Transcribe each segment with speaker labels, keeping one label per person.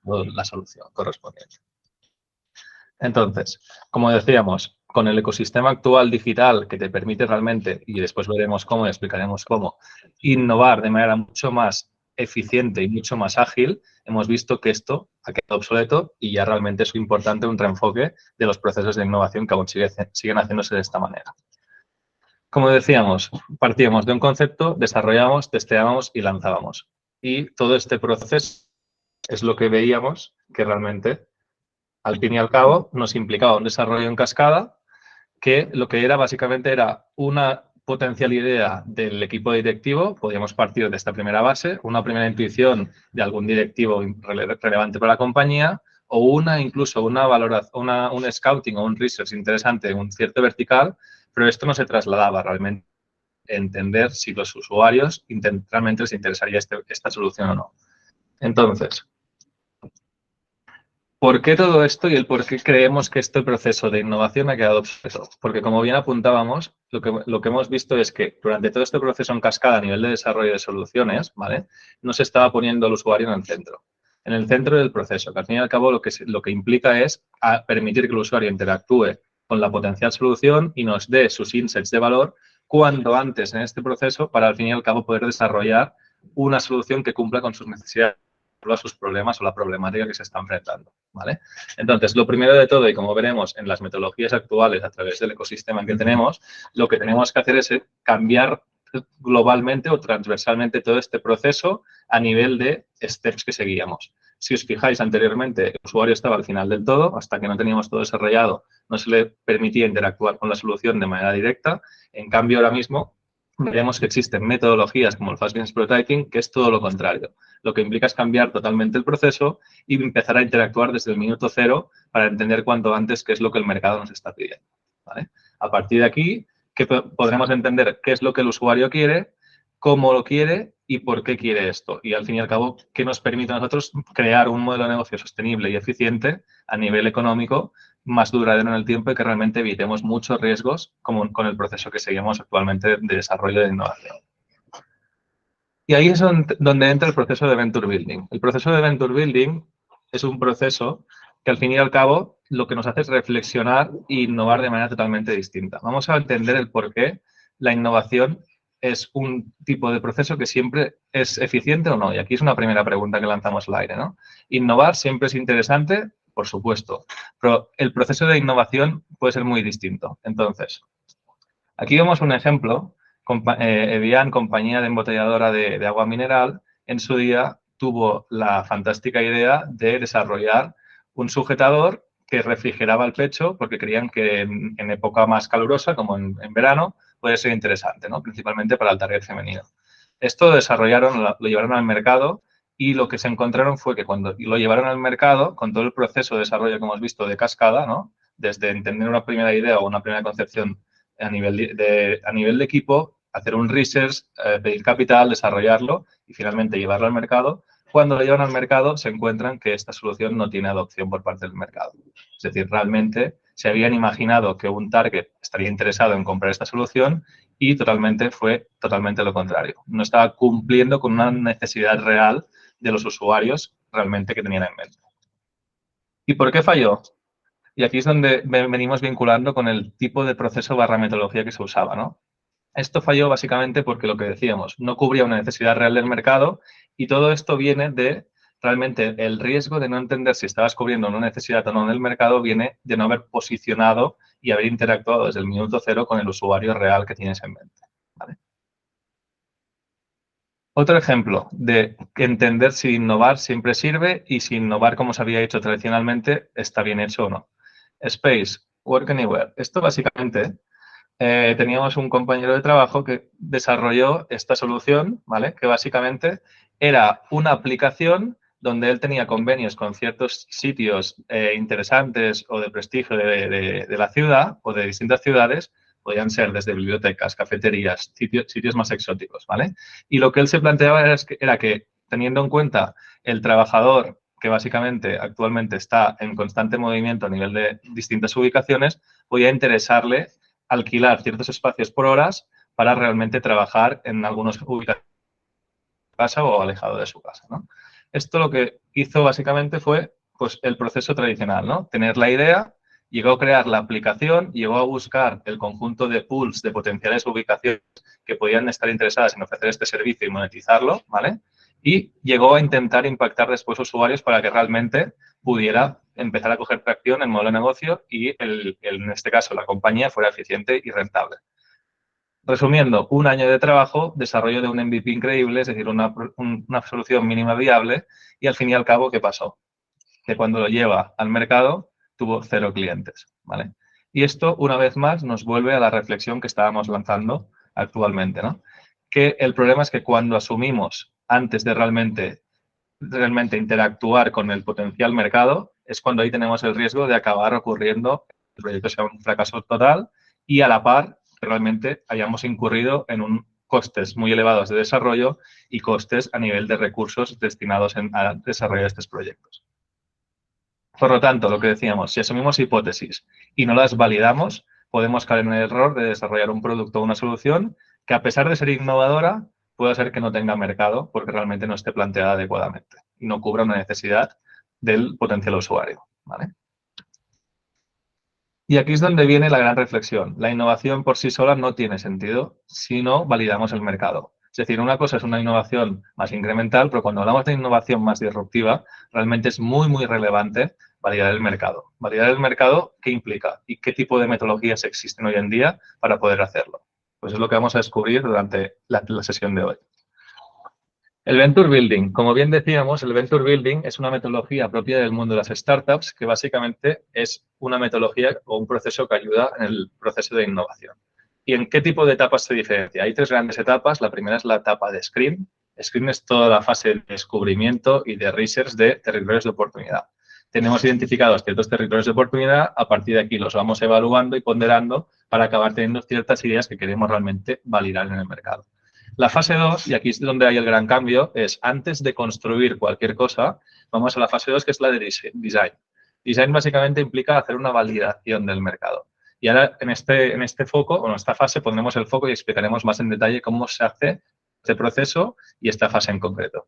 Speaker 1: la solución correspondiente. Entonces, como decíamos, con el ecosistema actual digital que te permite realmente, y después veremos cómo y explicaremos cómo, innovar de manera mucho más eficiente y mucho más ágil, hemos visto que esto ha quedado obsoleto y ya realmente es importante un reenfoque de los procesos de innovación que aún siguen haciéndose de esta manera. Como decíamos, partíamos de un concepto, desarrollamos, testeábamos y lanzábamos. Y todo este proceso es lo que veíamos que realmente, al fin y al cabo, nos implicaba un desarrollo en cascada que lo que era básicamente era una potencial idea del equipo directivo, podíamos partir de esta primera base, una primera intuición de algún directivo relevante para la compañía o incluso una valoración, un scouting o un research interesante en un cierto vertical, pero esto no se trasladaba realmente a entender si los usuarios realmente les interesaría esta solución o no. Entonces, ¿por qué todo esto y el por qué creemos que este proceso de innovación ha quedado obsoleto? Porque, como bien apuntábamos, lo que hemos visto es que durante todo este proceso en cascada a nivel de desarrollo de soluciones, ¿vale?, no se estaba poniendo al usuario en el centro del proceso, que al fin y al cabo lo que implica es permitir que el usuario interactúe con la potencial solución y nos dé sus insights de valor cuanto antes en este proceso para al fin y al cabo poder desarrollar una solución que cumpla con sus necesidades, a sus problemas o la problemática que se está enfrentando, ¿vale? Entonces, lo primero de todo, y como veremos en las metodologías actuales a través del ecosistema que tenemos, lo que tenemos que hacer es cambiar globalmente o transversalmente todo este proceso a nivel de steps que seguíamos. Si os fijáis, anteriormente el usuario estaba al final del todo, hasta que no teníamos todo desarrollado, no se le permitía interactuar con la solución de manera directa. En cambio, ahora mismo veremos que existen metodologías como el Fast Business Prototyping, que es todo lo contrario. Lo que implica es cambiar totalmente el proceso y empezar a interactuar desde el minuto cero para entender cuanto antes qué es lo que el mercado nos está pidiendo, ¿vale? A partir de aquí, podremos entender qué es lo que el usuario quiere, cómo lo quiere y por qué quiere esto. Y al fin y al cabo, qué nos permite a nosotros crear un modelo de negocio sostenible y eficiente a nivel económico, más duradero en el tiempo y que realmente evitemos muchos riesgos como con el proceso que seguimos actualmente de desarrollo de innovación. Y ahí es donde entra el proceso de Venture Building. El proceso de Venture Building es un proceso que al fin y al cabo lo que nos hace es reflexionar e innovar de manera totalmente distinta. Vamos a entender el por qué la innovación es un tipo de proceso que siempre es eficiente o no. Y aquí es una primera pregunta que lanzamos al aire, ¿no? Innovar siempre es interesante, por supuesto, pero el proceso de innovación puede ser muy distinto. Entonces, aquí vemos un ejemplo. Evian, compañía de embotelladora de agua mineral, en su día tuvo la fantástica idea de desarrollar un sujetador que refrigeraba el pecho porque creían que en época más calurosa, como en verano, puede ser interesante, ¿no?, principalmente para el target femenino. Esto lo desarrollaron, lo llevaron al mercado y lo que se encontraron fue que cuando lo llevaron al mercado, con todo el proceso de desarrollo que hemos visto de cascada, ¿no?, desde entender una primera idea o una primera concepción a nivel de equipo, hacer un research, pedir capital, desarrollarlo y finalmente llevarlo al mercado. Cuando lo llevan al mercado se encuentran que esta solución no tiene adopción por parte del mercado. Es decir, realmente se habían imaginado que un target estaría interesado en comprar esta solución y fue totalmente lo contrario. No estaba cumpliendo con una necesidad real de los usuarios realmente que tenían en mente. ¿Y por qué falló? Y aquí es donde venimos vinculando con el tipo de proceso / metodología que se usaba, ¿no? Esto falló básicamente porque lo que decíamos, no cubría una necesidad real del mercado y todo esto viene de realmente el riesgo de no entender si estabas cubriendo una necesidad o no del mercado, viene de no haber posicionado y haber interactuado desde el minuto cero con el usuario real que tienes en mente, ¿vale? Otro ejemplo de entender si innovar siempre sirve y si innovar como se había hecho tradicionalmente está bien hecho o no. Space, Work Anywhere. Esto básicamente teníamos un compañero de trabajo que desarrolló esta solución, ¿vale?, que básicamente era una aplicación donde él tenía convenios con ciertos sitios interesantes o de prestigio de la ciudad o de distintas ciudades, podían ser desde bibliotecas, cafeterías, sitios más exóticos, ¿vale? Y lo que él se planteaba era que, teniendo en cuenta el trabajador que básicamente actualmente está en constante movimiento a nivel de distintas ubicaciones, podía interesarle alquilar ciertos espacios por horas para realmente trabajar en algunos ubicaciones de su casa o alejado de su casa, ¿no? Esto lo que hizo básicamente fue pues, el proceso tradicional, ¿no? Tener la idea, llegó a crear la aplicación, llegó a buscar el conjunto de pools de potenciales ubicaciones que podían estar interesadas en ofrecer este servicio y monetizarlo, ¿vale? Y llegó a intentar impactar después a usuarios para que realmente pudiera empezar a coger tracción el modelo de negocio y, en este caso, la compañía fuera eficiente y rentable. Resumiendo, un año de trabajo, desarrollo de un MVP increíble, es decir, una solución mínima viable, y al fin y al cabo, ¿qué pasó? Que cuando lo lleva al mercado tuvo 0 clientes, ¿vale? Y esto, una vez más, nos vuelve a la reflexión que estábamos lanzando actualmente, ¿no? Que el problema es que cuando asumimos, antes de realmente interactuar con el potencial mercado, es cuando ahí tenemos el riesgo de acabar ocurriendo que el proyecto sea un fracaso total y a la par realmente hayamos incurrido en costes muy elevados de desarrollo y costes a nivel de recursos destinados a desarrollar estos proyectos. Por lo tanto, lo que decíamos, si asumimos hipótesis y no las validamos, podemos caer en el error de desarrollar un producto o una solución que, a pesar de ser innovadora, puede ser que no tenga mercado porque realmente no esté planteada adecuadamente y no cubra una necesidad del potencial usuario, ¿vale? Y aquí es donde viene la gran reflexión. La innovación por sí sola no tiene sentido si no validamos el mercado. Es decir, una cosa es una innovación más incremental, pero cuando hablamos de innovación más disruptiva, realmente es muy, muy relevante validar el mercado. Validar el mercado, ¿qué implica? ¿Y qué tipo de metodologías existen hoy en día para poder hacerlo? Pues es lo que vamos a descubrir durante la sesión de hoy. El Venture Building. Como bien decíamos, el Venture Building es una metodología propia del mundo de las startups que básicamente es una metodología o un proceso que ayuda en el proceso de innovación. ¿Y en qué tipo de etapas se diferencia? Hay 3 grandes etapas. La primera es la etapa de Screen. Screen es toda la fase de descubrimiento y de research de territorios de oportunidad. Tenemos identificados ciertos territorios de oportunidad, a partir de aquí los vamos evaluando y ponderando para acabar teniendo ciertas ideas que queremos realmente validar en el mercado. La fase 2, y aquí es donde hay el gran cambio, es antes de construir cualquier cosa, vamos a la fase 2, que es la de design. Design básicamente implica hacer una validación del mercado. Y ahora en este foco, o en esta fase, pondremos el foco y explicaremos más en detalle cómo se hace este proceso y esta fase en concreto.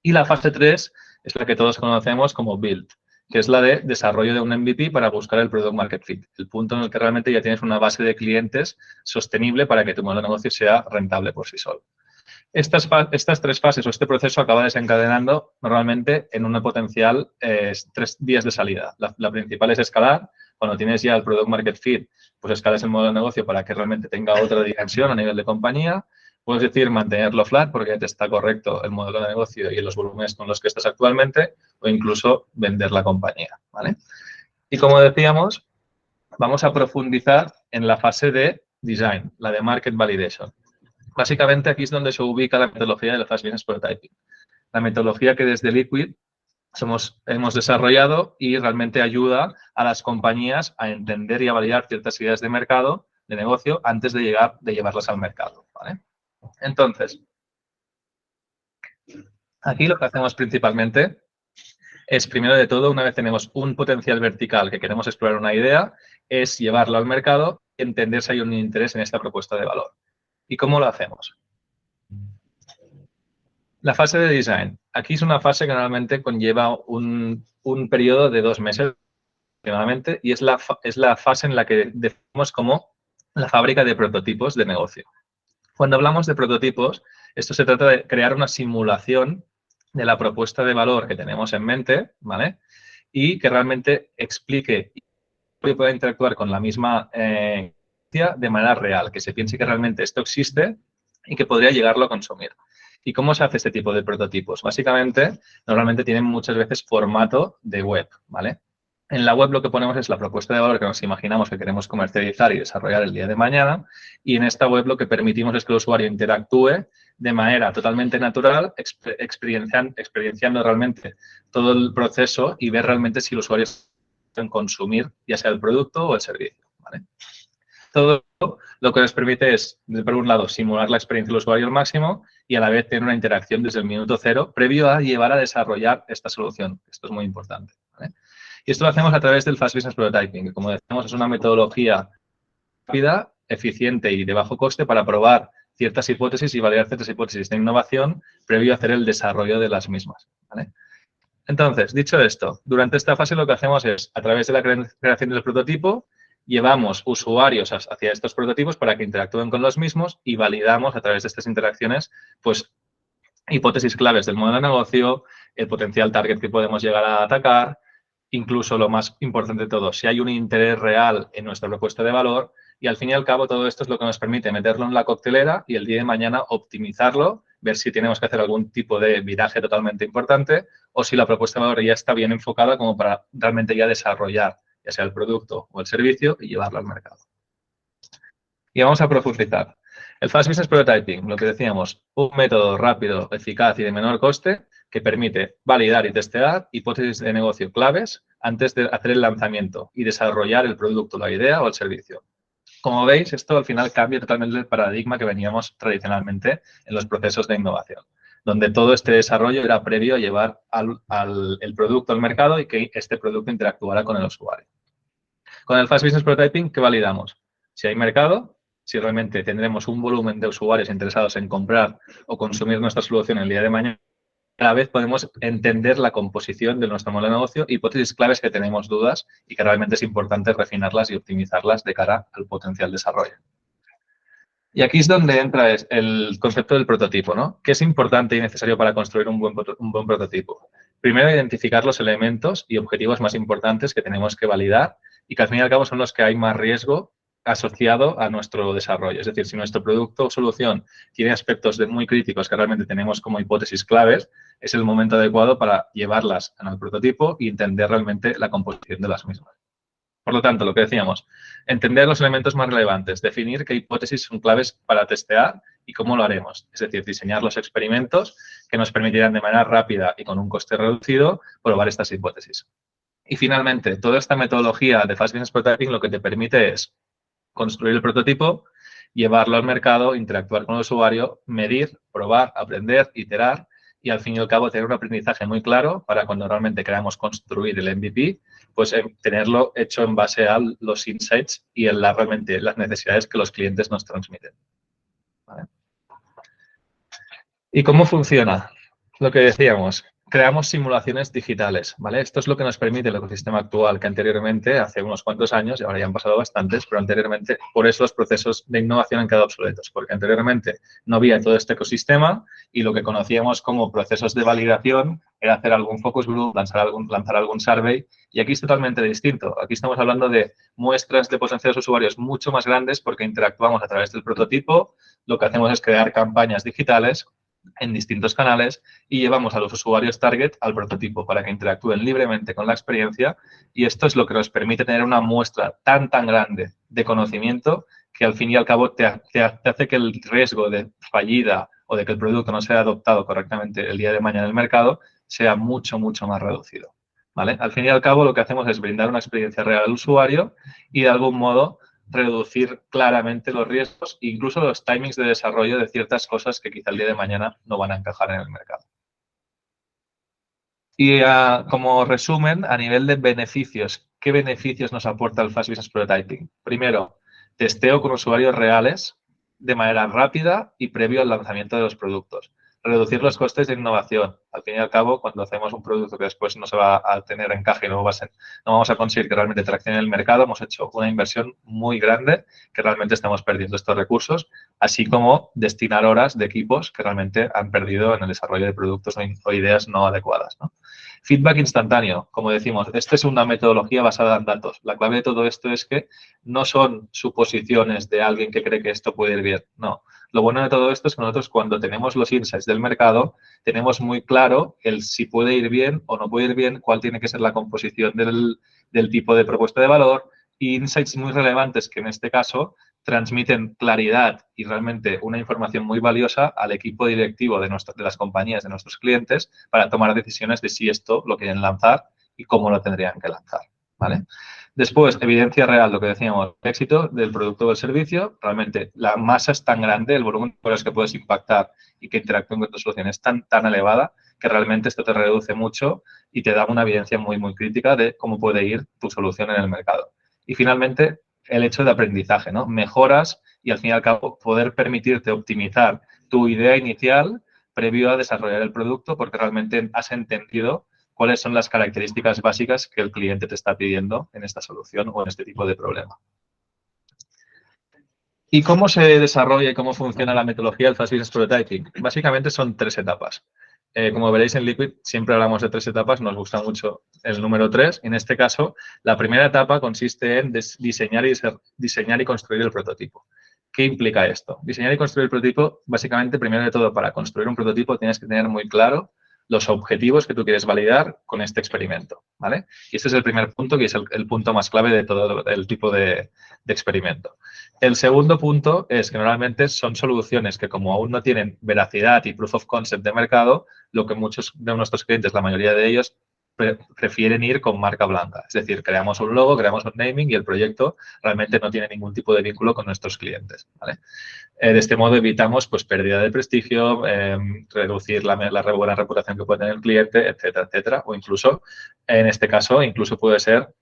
Speaker 1: Y la fase 3 es la que todos conocemos como build, que es la de desarrollo de un MVP para buscar el product market fit, el punto en el que realmente ya tienes una base de clientes sostenible para que tu modelo de negocio sea rentable por sí solo. Estas 3 fases o este proceso acaba desencadenando normalmente en una potencial 3 vías de salida. La principal es escalar. Cuando tienes ya el product market fit, pues escalas el modelo de negocio para que realmente tenga otra dimensión a nivel de compañía. Puedes decir mantenerlo flat porque ya te está correcto el modelo de negocio y los volúmenes con los que estás actualmente, o incluso vender la compañía, ¿vale? Y como decíamos, vamos a profundizar en la fase de design, la de market validation. Básicamente aquí es donde se ubica la metodología del Fast Business Prototyping. La metodología que desde Liquid hemos desarrollado y realmente ayuda a las compañías a entender y a validar ciertas ideas de mercado, de negocio, antes de llevarlas al mercado, ¿vale? Entonces, aquí lo que hacemos principalmente es, primero de todo, una vez tenemos un potencial vertical que queremos explorar una idea, es llevarlo al mercado y entender si hay un interés en esta propuesta de valor. ¿Y cómo lo hacemos? La fase de design. Aquí es una fase que normalmente conlleva un periodo de 2 meses aproximadamente y es la fase en la que definimos como la fábrica de prototipos de negocio. Cuando hablamos de prototipos, esto se trata de crear una simulación de la propuesta de valor que tenemos en mente, ¿vale? Y que realmente explique y pueda interactuar con la misma de manera real, que se piense que realmente esto existe y que podría llegarlo a consumir. ¿Y cómo se hace este tipo de prototipos? Básicamente, normalmente tienen muchas veces formato de web, ¿vale? En la web lo que ponemos es la propuesta de valor que nos imaginamos que queremos comercializar y desarrollar el día de mañana, y en esta web lo que permitimos es que el usuario interactúe de manera totalmente natural, experienciando realmente todo el proceso y ver realmente si el usuario en consumir ya sea el producto o el servicio, ¿vale? Todo lo que nos permite es, por un lado, simular la experiencia del usuario al máximo y a la vez tener una interacción desde el minuto 0 previo a llevar a desarrollar esta solución. Esto es muy importante, ¿vale? Y esto lo hacemos a través del Fast Business Prototyping, que, como decíamos, es una metodología rápida, eficiente y de bajo coste para probar ciertas hipótesis y validar ciertas hipótesis de innovación previo a hacer el desarrollo de las mismas, ¿vale? Entonces, dicho esto, durante esta fase lo que hacemos es, a través de la creación del prototipo, llevamos usuarios hacia estos prototipos para que interactúen con los mismos y validamos a través de estas interacciones, pues, hipótesis claves del modelo de negocio, el potencial target que podemos llegar a atacar, incluso lo más importante de todo, si hay un interés real en nuestra propuesta de valor y al fin y al cabo todo esto es lo que nos permite meterlo en la coctelera y el día de mañana optimizarlo, ver si tenemos que hacer algún tipo de viraje totalmente importante o si la propuesta de valor ya está bien enfocada como para realmente ya desarrollar ya sea el producto o el servicio y llevarlo al mercado. Y vamos a profundizar. El Fast Business Prototyping, lo que decíamos, un método rápido, eficaz y de menor coste que permite validar y testear hipótesis de negocio claves antes de hacer el lanzamiento y desarrollar el producto, la idea o el servicio. Como veis, esto al final cambia totalmente el paradigma que veníamos tradicionalmente en los procesos de innovación, donde todo este desarrollo era previo a llevar el producto al mercado y que este producto interactuara con el usuario. Con el Fast Business Prototyping, ¿qué validamos? Si hay mercado, si realmente tendremos un volumen de usuarios interesados en comprar o consumir nuestra solución el día de mañana, a la vez podemos entender la composición de nuestro modelo de negocio, hipótesis claves que tenemos dudas y que realmente es importante refinarlas y optimizarlas de cara al potencial desarrollo. Y aquí es donde entra el concepto del prototipo, ¿no? ¿Qué es importante y necesario para construir un buen prototipo? Primero, identificar los elementos y objetivos más importantes que tenemos que validar y que al fin y al cabo son los que hay más riesgo asociado a nuestro desarrollo. Es decir, si nuestro producto o solución tiene aspectos muy críticos que realmente tenemos como hipótesis claves, es el momento adecuado para llevarlas al prototipo y entender realmente la composición de las mismas. Por lo tanto, lo que decíamos, entender los elementos más relevantes, definir qué hipótesis son claves para testear y cómo lo haremos. Es decir, diseñar los experimentos que nos permitirán de manera rápida y con un coste reducido probar estas hipótesis. Y finalmente, toda esta metodología de Fast Business Prototyping lo que te permite es construir el prototipo, llevarlo al mercado, interactuar con el usuario, medir, probar, aprender, iterar y al fin y al cabo tener un aprendizaje muy claro para cuando realmente queramos construir el MVP, pues tenerlo hecho en base a los insights y en realmente las necesidades que los clientes nos transmiten. ¿Vale? ¿Y cómo funciona? Lo que decíamos, creamos simulaciones digitales, ¿vale? Esto es lo que nos permite el ecosistema actual, que anteriormente, hace unos cuantos años, y ahora ya han pasado bastantes, pero anteriormente, por eso los procesos de innovación han quedado obsoletos, porque anteriormente no había todo este ecosistema y lo que conocíamos como procesos de validación era hacer algún focus group, lanzar algún survey, y aquí es totalmente distinto. Aquí estamos hablando de muestras de potenciales usuarios mucho más grandes porque interactuamos a través del prototipo, lo que hacemos es crear campañas digitales en distintos canales y llevamos a los usuarios target al prototipo para que interactúen libremente con la experiencia y esto es lo que nos permite tener una muestra tan grande de conocimiento que al fin y al cabo te hace que el riesgo de fallida o de que el producto no sea adoptado correctamente el día de mañana en el mercado sea mucho más reducido. ¿Vale? Al fin y al cabo lo que hacemos es brindar una experiencia real al usuario y de algún modo reducir claramente los riesgos e incluso los timings de desarrollo de ciertas cosas que quizá el día de mañana no van a encajar en el mercado. Y como resumen, a nivel de beneficios, ¿qué beneficios nos aporta el Fast Business Prototyping? Primero, testeo con usuarios reales de manera rápida y previo al lanzamiento de los productos. Reducir los costes de innovación. Al fin y al cabo, cuando hacemos un producto que después no se va a tener encaje y no vamos a conseguir que realmente traccione el mercado, hemos hecho una inversión muy grande que realmente estamos perdiendo estos recursos, así como destinar horas de equipos que realmente han perdido en el desarrollo de productos o ideas no adecuadas, ¿no? Feedback instantáneo, como decimos, esta es una metodología basada en datos. La clave de todo esto es que no son suposiciones de alguien que cree que esto puede ir bien, no. Lo bueno de todo esto es que nosotros cuando tenemos los insights del mercado, tenemos muy claro el si puede ir bien o no puede ir bien, cuál tiene que ser la composición del tipo de propuesta de valor y insights muy relevantes que en este caso transmiten claridad y realmente una información muy valiosa al equipo directivo de las compañías, de nuestros clientes, para tomar decisiones de si esto lo quieren lanzar y cómo lo tendrían que lanzar, ¿vale? Después, evidencia real, lo que decíamos, el éxito del producto o del servicio. Realmente la masa es tan grande, el volumen de cosas que puedes impactar y que interactúen con tu solución es tan elevada que realmente esto te reduce mucho y te da una evidencia muy crítica de cómo puede ir tu solución en el mercado. Y finalmente, el hecho de aprendizaje, ¿no? Mejoras y al fin y al cabo poder permitirte optimizar tu idea inicial previo a desarrollar el producto porque realmente has entendido cuáles son las características básicas que el cliente te está pidiendo en esta solución o en este tipo de problema. ¿Y cómo se desarrolla y cómo funciona la metodología del Fast Business Prototyping? Básicamente son 3 etapas. Como veréis en Liquid, siempre hablamos de 3 etapas, nos gusta mucho el número 3. En este caso, la primera etapa consiste en diseñar y construir el prototipo. ¿Qué implica esto? Diseñar y construir el prototipo, básicamente, primero de todo, para construir un prototipo tienes que tener muy claro los objetivos que tú quieres validar con este experimento, ¿vale? Y este es el primer punto, que es el punto más clave de todo el tipo de experimento. El segundo punto es que normalmente son soluciones que, como aún no tienen veracidad y proof of concept de mercado, lo que muchos de nuestros clientes, la mayoría de ellos, prefieren ir con marca blanca. Es decir, creamos un logo, creamos un naming y el proyecto realmente no tiene ningún tipo de vínculo con nuestros clientes, ¿vale? De este modo evitamos pues, pérdida de prestigio, reducir la buena reputación que puede tener el cliente, etcétera, etcétera. O incluso, en este caso, incluso puede ser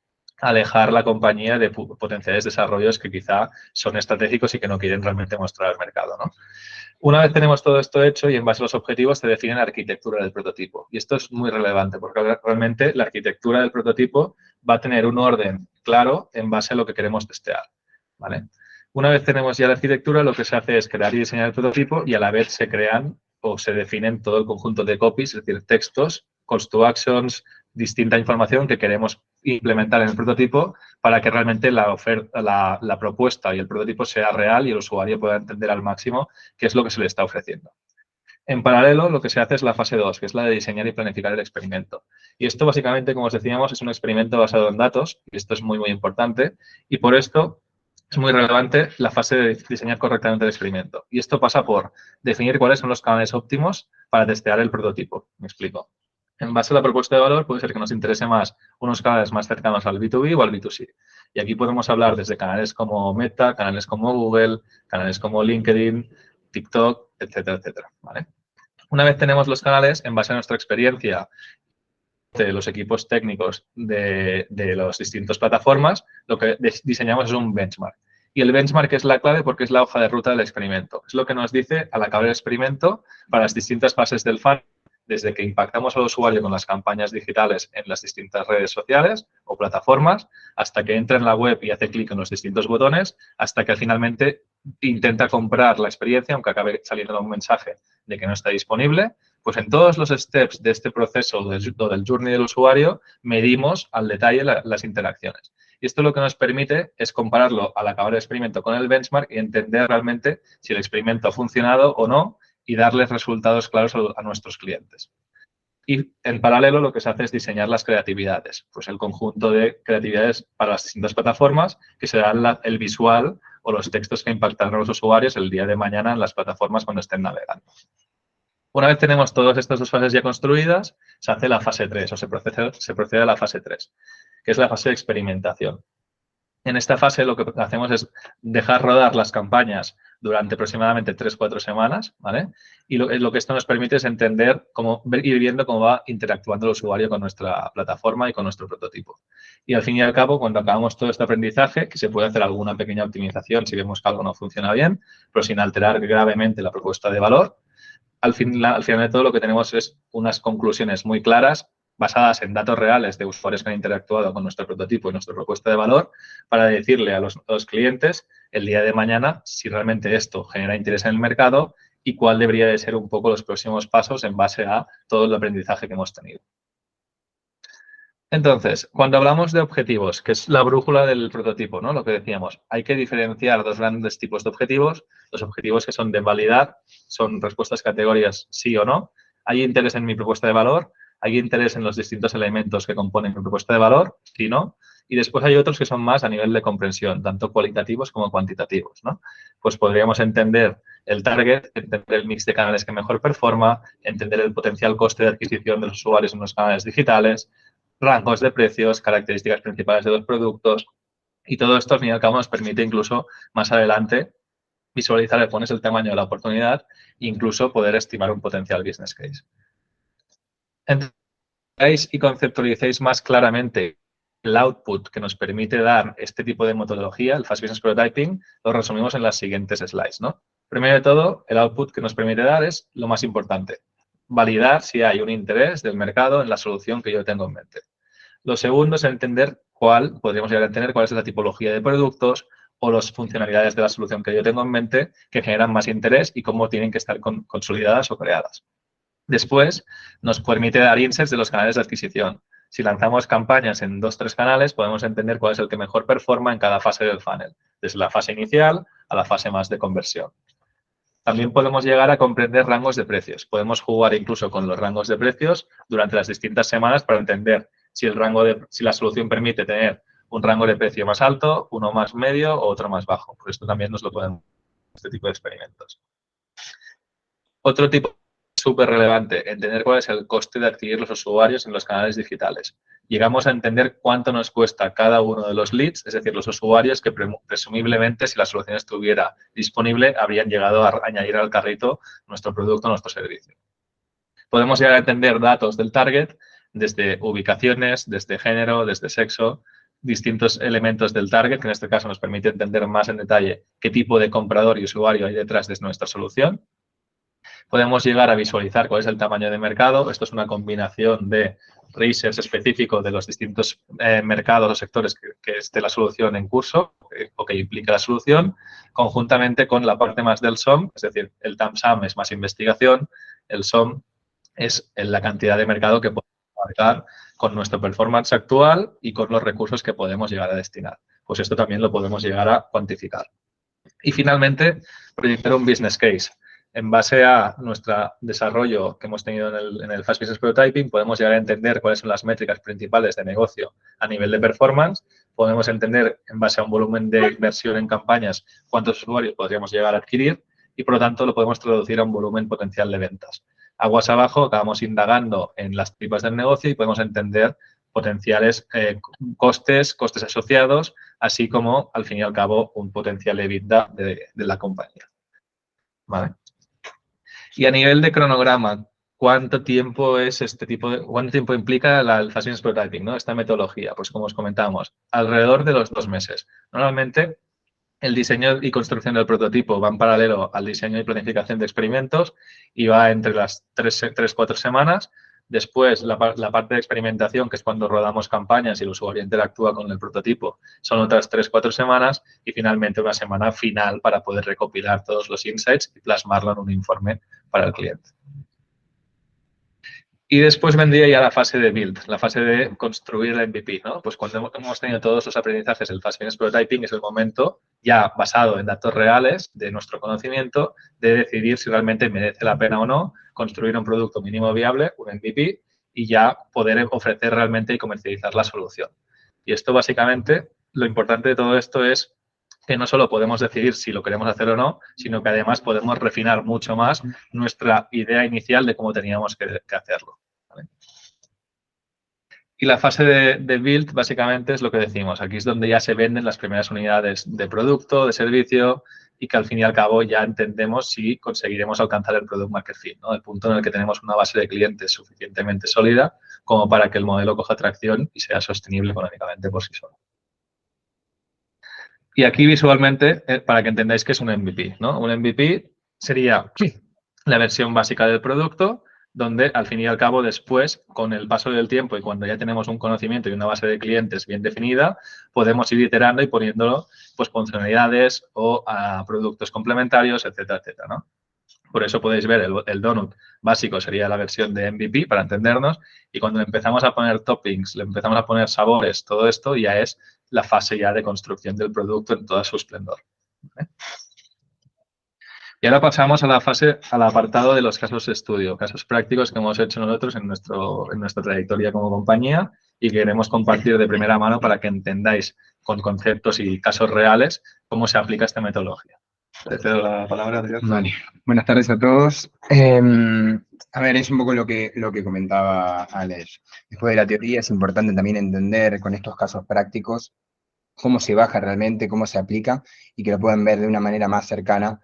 Speaker 1: alejar la compañía de potenciales desarrollos que quizá son estratégicos y que no quieren realmente mostrar al mercado, ¿no? Una vez tenemos todo esto hecho y en base a los objetivos se define la arquitectura del prototipo. Y esto es muy relevante porque realmente la arquitectura del prototipo va a tener un orden claro en base a lo que queremos testear, ¿vale? Una vez tenemos ya la arquitectura, lo que se hace es crear y diseñar el prototipo y a la vez se crean o se definen todo el conjunto de copies, es decir, textos, calls to actions, distinta información que queremos implementar en el prototipo para que realmente la propuesta y el prototipo sea real y el usuario pueda entender al máximo qué es lo que se le está ofreciendo. En paralelo, lo que se hace es la fase 2, que es la de diseñar y planificar el experimento. Y esto, básicamente, como os decíamos, es un experimento basado en datos, y esto es muy, muy importante, y por esto es muy relevante la fase de diseñar correctamente el experimento. Y esto pasa por definir cuáles son los canales óptimos para testear el prototipo. Me explico. En base a la propuesta de valor, puede ser que nos interese más unos canales más cercanos al B2B o al B2C. Y aquí podemos hablar desde canales como Meta, canales como Google, canales como LinkedIn, TikTok, etcétera, etcétera, ¿vale? Una vez tenemos los canales, en base a nuestra experiencia de los equipos técnicos de las distintas plataformas, lo que diseñamos es un benchmark. Y el benchmark es la clave porque es la hoja de ruta del experimento. Es lo que nos dice al acabar el experimento para las distintas fases del funnel, desde que impactamos al usuario con las campañas digitales en las distintas redes sociales o plataformas, hasta que entra en la web y hace clic en los distintos botones, hasta que finalmente intenta comprar la experiencia, aunque acabe saliendo un mensaje de que no está disponible. Pues en todos los steps de este proceso del journey del usuario medimos al detalle las interacciones. Y esto lo que nos permite es compararlo al acabar el experimento con el benchmark y entender realmente si el experimento ha funcionado o no y darles resultados claros a nuestros clientes. Y en paralelo lo que se hace es diseñar las creatividades, pues el conjunto de creatividades para las distintas plataformas que serán el visual o los textos que impactarán a los usuarios el día de mañana en las plataformas cuando estén navegando. Una vez tenemos todas estas dos fases ya construidas, se hace la fase 3 o se procede a la fase 3, que es la fase de experimentación. En esta fase lo que hacemos es dejar rodar las campañas durante aproximadamente 3-4 semanas, ¿vale? Y lo que esto nos permite es entender, ir viendo cómo va interactuando el usuario con nuestra plataforma y con nuestro prototipo. Y al fin y al cabo, cuando acabamos todo este aprendizaje, que se puede hacer alguna pequeña optimización si vemos que algo no funciona bien, pero sin alterar gravemente la propuesta de valor, al final de todo lo que tenemos es unas conclusiones muy claras basadas en datos reales de usuarios que han interactuado con nuestro prototipo y nuestra propuesta de valor para decirle a los clientes el día de mañana si realmente esto genera interés en el mercado y cuál debería de ser un poco los próximos pasos en base a todo el aprendizaje que hemos tenido. Entonces, cuando hablamos de objetivos, que es la brújula del prototipo, ¿no? Lo que decíamos, hay que diferenciar dos grandes tipos de objetivos. Los objetivos que son de validar, son respuestas categorías sí o no. Hay interés en mi propuesta de valor, hay interés en los distintos elementos que componen mi propuesta de valor, sí o no. Y después hay otros que son más a nivel de comprensión, tanto cualitativos como cuantitativos, ¿no? Pues podríamos entender el target, entender el mix de canales que mejor performa, entender el potencial coste de adquisición de los usuarios en los canales digitales, rangos de precios, características principales de los productos y todo esto al fin y al cabo nos permite incluso más adelante visualizar cuál es el tamaño de la oportunidad e incluso poder estimar un potencial business case. Entendáis y conceptualicéis más claramente el output que nos permite dar este tipo de metodología, el Fast Business Prototyping, lo resumimos en las siguientes slides, ¿no? Primero de todo, el output que nos permite dar es lo más importante, validar si hay un interés del mercado en la solución que yo tengo en mente. Lo segundo es entender podríamos llegar a entender cuál es la tipología de productos o las funcionalidades de la solución que yo tengo en mente que generan más interés y cómo tienen que estar consolidadas o creadas. Después, nos permite dar insights de los canales de adquisición. Si lanzamos campañas en 2 o 3 canales, podemos entender cuál es el que mejor performa en cada fase del funnel, desde la fase inicial a la fase más de conversión. También podemos llegar a comprender rangos de precios. Podemos jugar incluso con los rangos de precios durante las distintas semanas para entender si la solución permite tener un rango de precio más alto, uno más medio o otro más bajo. Por esto también nos lo podemos hacer este tipo de experimentos. Otro tipo súper relevante, entender cuál es el coste de adquirir los usuarios en los canales digitales. Llegamos a entender cuánto nos cuesta cada uno de los leads, es decir, los usuarios que presumiblemente, si la solución estuviera disponible, habrían llegado a añadir al carrito nuestro producto o nuestro servicio. Podemos llegar a entender datos del target desde ubicaciones, desde género, desde sexo, distintos elementos del target, que en este caso nos permite entender más en detalle qué tipo de comprador y usuario hay detrás de nuestra solución. Podemos llegar a visualizar cuál es el tamaño de mercado. Esto es una combinación de research específico de los distintos mercados o sectores que esté la solución en curso o que implica la solución, conjuntamente con la parte más del SOM, es decir, el TAM-SAM es más investigación, el SOM es la cantidad de mercado que podemos abarcar con nuestro performance actual y con los recursos que podemos llegar a destinar. Pues esto también lo podemos llegar a cuantificar. Y finalmente, proyectar un business case. En base a nuestro desarrollo que hemos tenido en el Fast Business Prototyping, podemos llegar a entender cuáles son las métricas principales de negocio a nivel de performance. Podemos entender, en base a un volumen de inversión en campañas, cuántos usuarios podríamos llegar a adquirir y, por lo tanto, lo podemos traducir a un volumen potencial de ventas. Aguas abajo, acabamos indagando en las tripas del negocio y podemos entender potenciales costes asociados, así como, al fin y al cabo, un potencial EBITDA de la compañía. ¿Vale? Y a nivel de cronograma, ¿cuánto tiempo implica el Fast Business Prototyping, ¿no? Esta metodología? Pues como os comentamos, alrededor de los 2 meses. Normalmente, el diseño y construcción del prototipo va en paralelo al diseño y planificación de experimentos y va entre las 3-4 semanas. Después, la parte de experimentación, que es cuando rodamos campañas y el usuario interactúa con el prototipo, son otras 3-4 semanas. Y finalmente, una semana final para poder recopilar todos los insights y plasmarlo en un informe para el cliente. Y después vendría ya la fase de build, la fase de construir la MVP, ¿no? Pues cuando hemos tenido todos los aprendizajes del Fast Business Prototyping es el momento, ya basado en datos reales de nuestro conocimiento, de decidir si realmente merece la pena o no construir un producto mínimo viable, un MVP, y ya poder ofrecer realmente y comercializar la solución. Y esto básicamente, lo importante de todo esto es que no solo podemos decidir si lo queremos hacer o no, sino que además podemos refinar mucho más nuestra idea inicial de cómo teníamos que hacerlo. ¿Vale? Y la fase de build básicamente es lo que decimos. Aquí es donde ya se venden las primeras unidades de producto, de servicio y que al fin y al cabo ya entendemos si conseguiremos alcanzar el product market fit, ¿no? El punto en el que tenemos una base de clientes suficientemente sólida como para que el modelo coja tracción y sea sostenible económicamente por sí solo. Y aquí visualmente, para que entendáis que es un MVP, ¿no? Un MVP sería la versión básica del producto, donde al fin y al cabo después, con el paso del tiempo y cuando ya tenemos un conocimiento y una base de clientes bien definida, podemos ir iterando y poniéndolo pues funcionalidades o a productos complementarios, etcétera, etcétera, ¿no? Por eso podéis ver el donut básico sería la versión de MVP para entendernos y cuando empezamos a poner toppings, le empezamos a poner sabores, todo esto ya es la fase ya de construcción del producto en todo su esplendor. ¿Vale? Y ahora pasamos a la fase, al apartado de los casos de estudio, casos prácticos que hemos hecho nosotros en nuestra trayectoria como compañía y que queremos compartir de primera mano para que entendáis con conceptos y casos reales cómo se aplica esta metodología. Te cedo la palabra, Adrián.
Speaker 2: Vale, buenas tardes a todos. A ver, es un poco lo que comentaba Alex. Después de la teoría es importante también entender con estos casos prácticos cómo se baja realmente, cómo se aplica y que lo puedan ver de una manera más cercana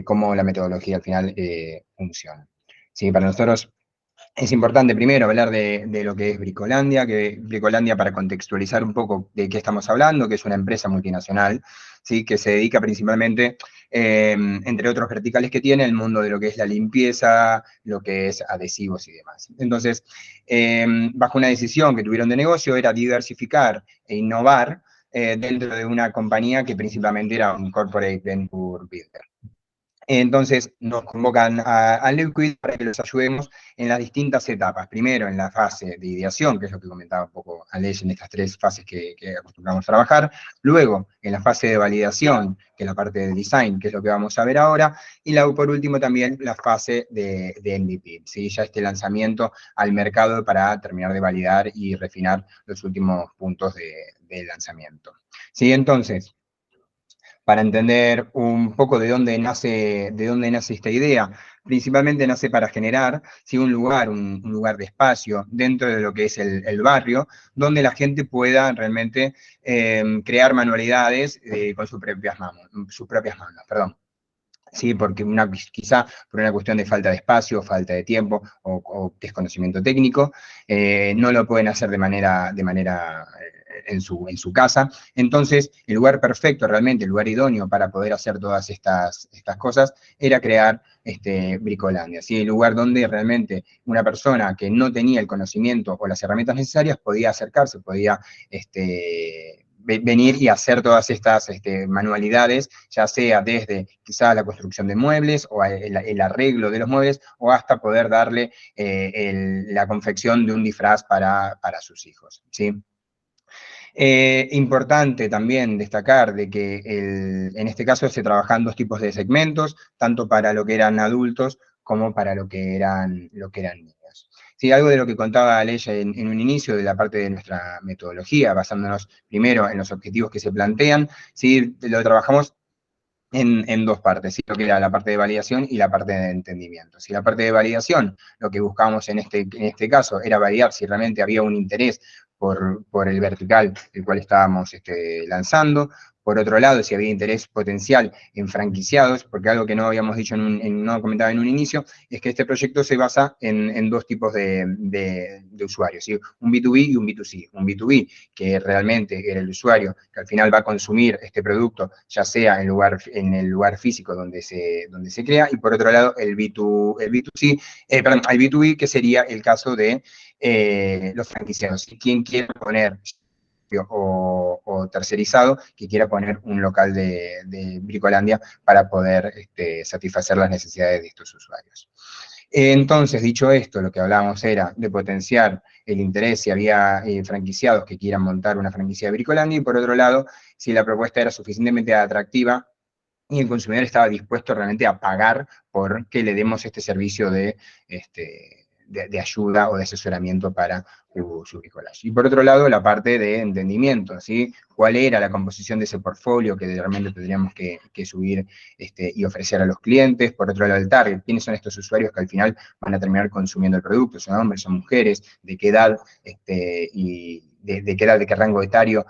Speaker 2: cómo la metodología al final funciona. Sí, para nosotros es importante primero hablar de lo que es Bricolandia, para contextualizar un poco de qué estamos hablando, que es una empresa multinacional, ¿sí? Que se dedica principalmente, entre otros verticales que tiene, el mundo de lo que es la limpieza, lo que es adhesivos y demás. Entonces, bajo una decisión que tuvieron de negocio, era diversificar e innovar dentro de una compañía que principalmente era un corporate venture builder. Entonces nos convocan a Liquid para que los ayudemos en las distintas etapas. Primero en la fase de ideación, que es lo que comentaba un poco Aleix en estas 3 fases que acostumbramos a trabajar. Luego en la fase de validación, que es la parte de design, que es lo que vamos a ver ahora. Y por último también la fase de MVP, ¿sí? Ya este lanzamiento al mercado para terminar de validar y refinar los últimos puntos de lanzamiento. ¿Sí? Entonces, para entender un poco de dónde nace esta idea. Principalmente nace para generar, ¿sí? Un lugar de espacio dentro de lo que es el barrio, donde la gente pueda realmente crear manualidades con sus propias manos, perdón. Sí, porque quizá por una cuestión de falta de espacio, falta de tiempo o desconocimiento técnico, no lo pueden hacer en su casa. Entonces, el lugar perfecto realmente, el lugar idóneo para poder hacer todas estas cosas, era crear Bricolandia, ¿sí? El lugar donde realmente una persona que no tenía el conocimiento o las herramientas necesarias podía acercarse, podía venir y hacer todas estas manualidades, ya sea desde quizá la construcción de muebles o el arreglo de los muebles, o hasta poder darle la confección de un disfraz para sus hijos, ¿sí? Importante también destacar de que en este caso se trabajan 2 tipos de segmentos, tanto para lo que eran adultos como para lo que eran niños. Sí, algo de lo que contaba Aleix en un inicio de la parte de nuestra metodología, basándonos primero en los objetivos que se plantean, ¿sí? Lo trabajamos en 2 partes, ¿sí? Lo que era la parte de validación y la parte de entendimiento. Si la parte de validación, lo que buscábamos en este caso era validar si realmente había un interés por el vertical el cual estábamos lanzando. Por otro lado, si había interés potencial en franquiciados, porque algo que no habíamos dicho, no comentaba en un inicio, es que este proyecto se basa en 2 tipos de usuarios, ¿sí? Un B2B y un B2C. Un B2B, que realmente era el usuario que al final va a consumir este producto, ya sea en el lugar físico donde se crea, y por otro lado el B2C, perdón, el B2B, que sería el caso de los franquiciados. ¿Quién quiere poner o tercerizado que quiera poner un local de Bricolandia para poder satisfacer las necesidades de estos usuarios? Entonces, dicho esto, lo que hablábamos era de potenciar el interés si había franquiciados que quieran montar una franquicia de Bricolandia, y por otro lado, si la propuesta era suficientemente atractiva y el consumidor estaba dispuesto realmente a pagar por que le demos este servicio de ayuda o de asesoramiento para su bricolage. Y por otro lado, la parte de entendimiento, ¿sí? ¿Cuál era la composición de ese portfolio que realmente tendríamos que subir y ofrecer a los clientes? Por otro lado, el target, ¿quiénes son estos usuarios que al final van a terminar consumiendo el producto? ¿Son hombres, son mujeres? ¿De qué edad? Y de qué edad, de qué rango etario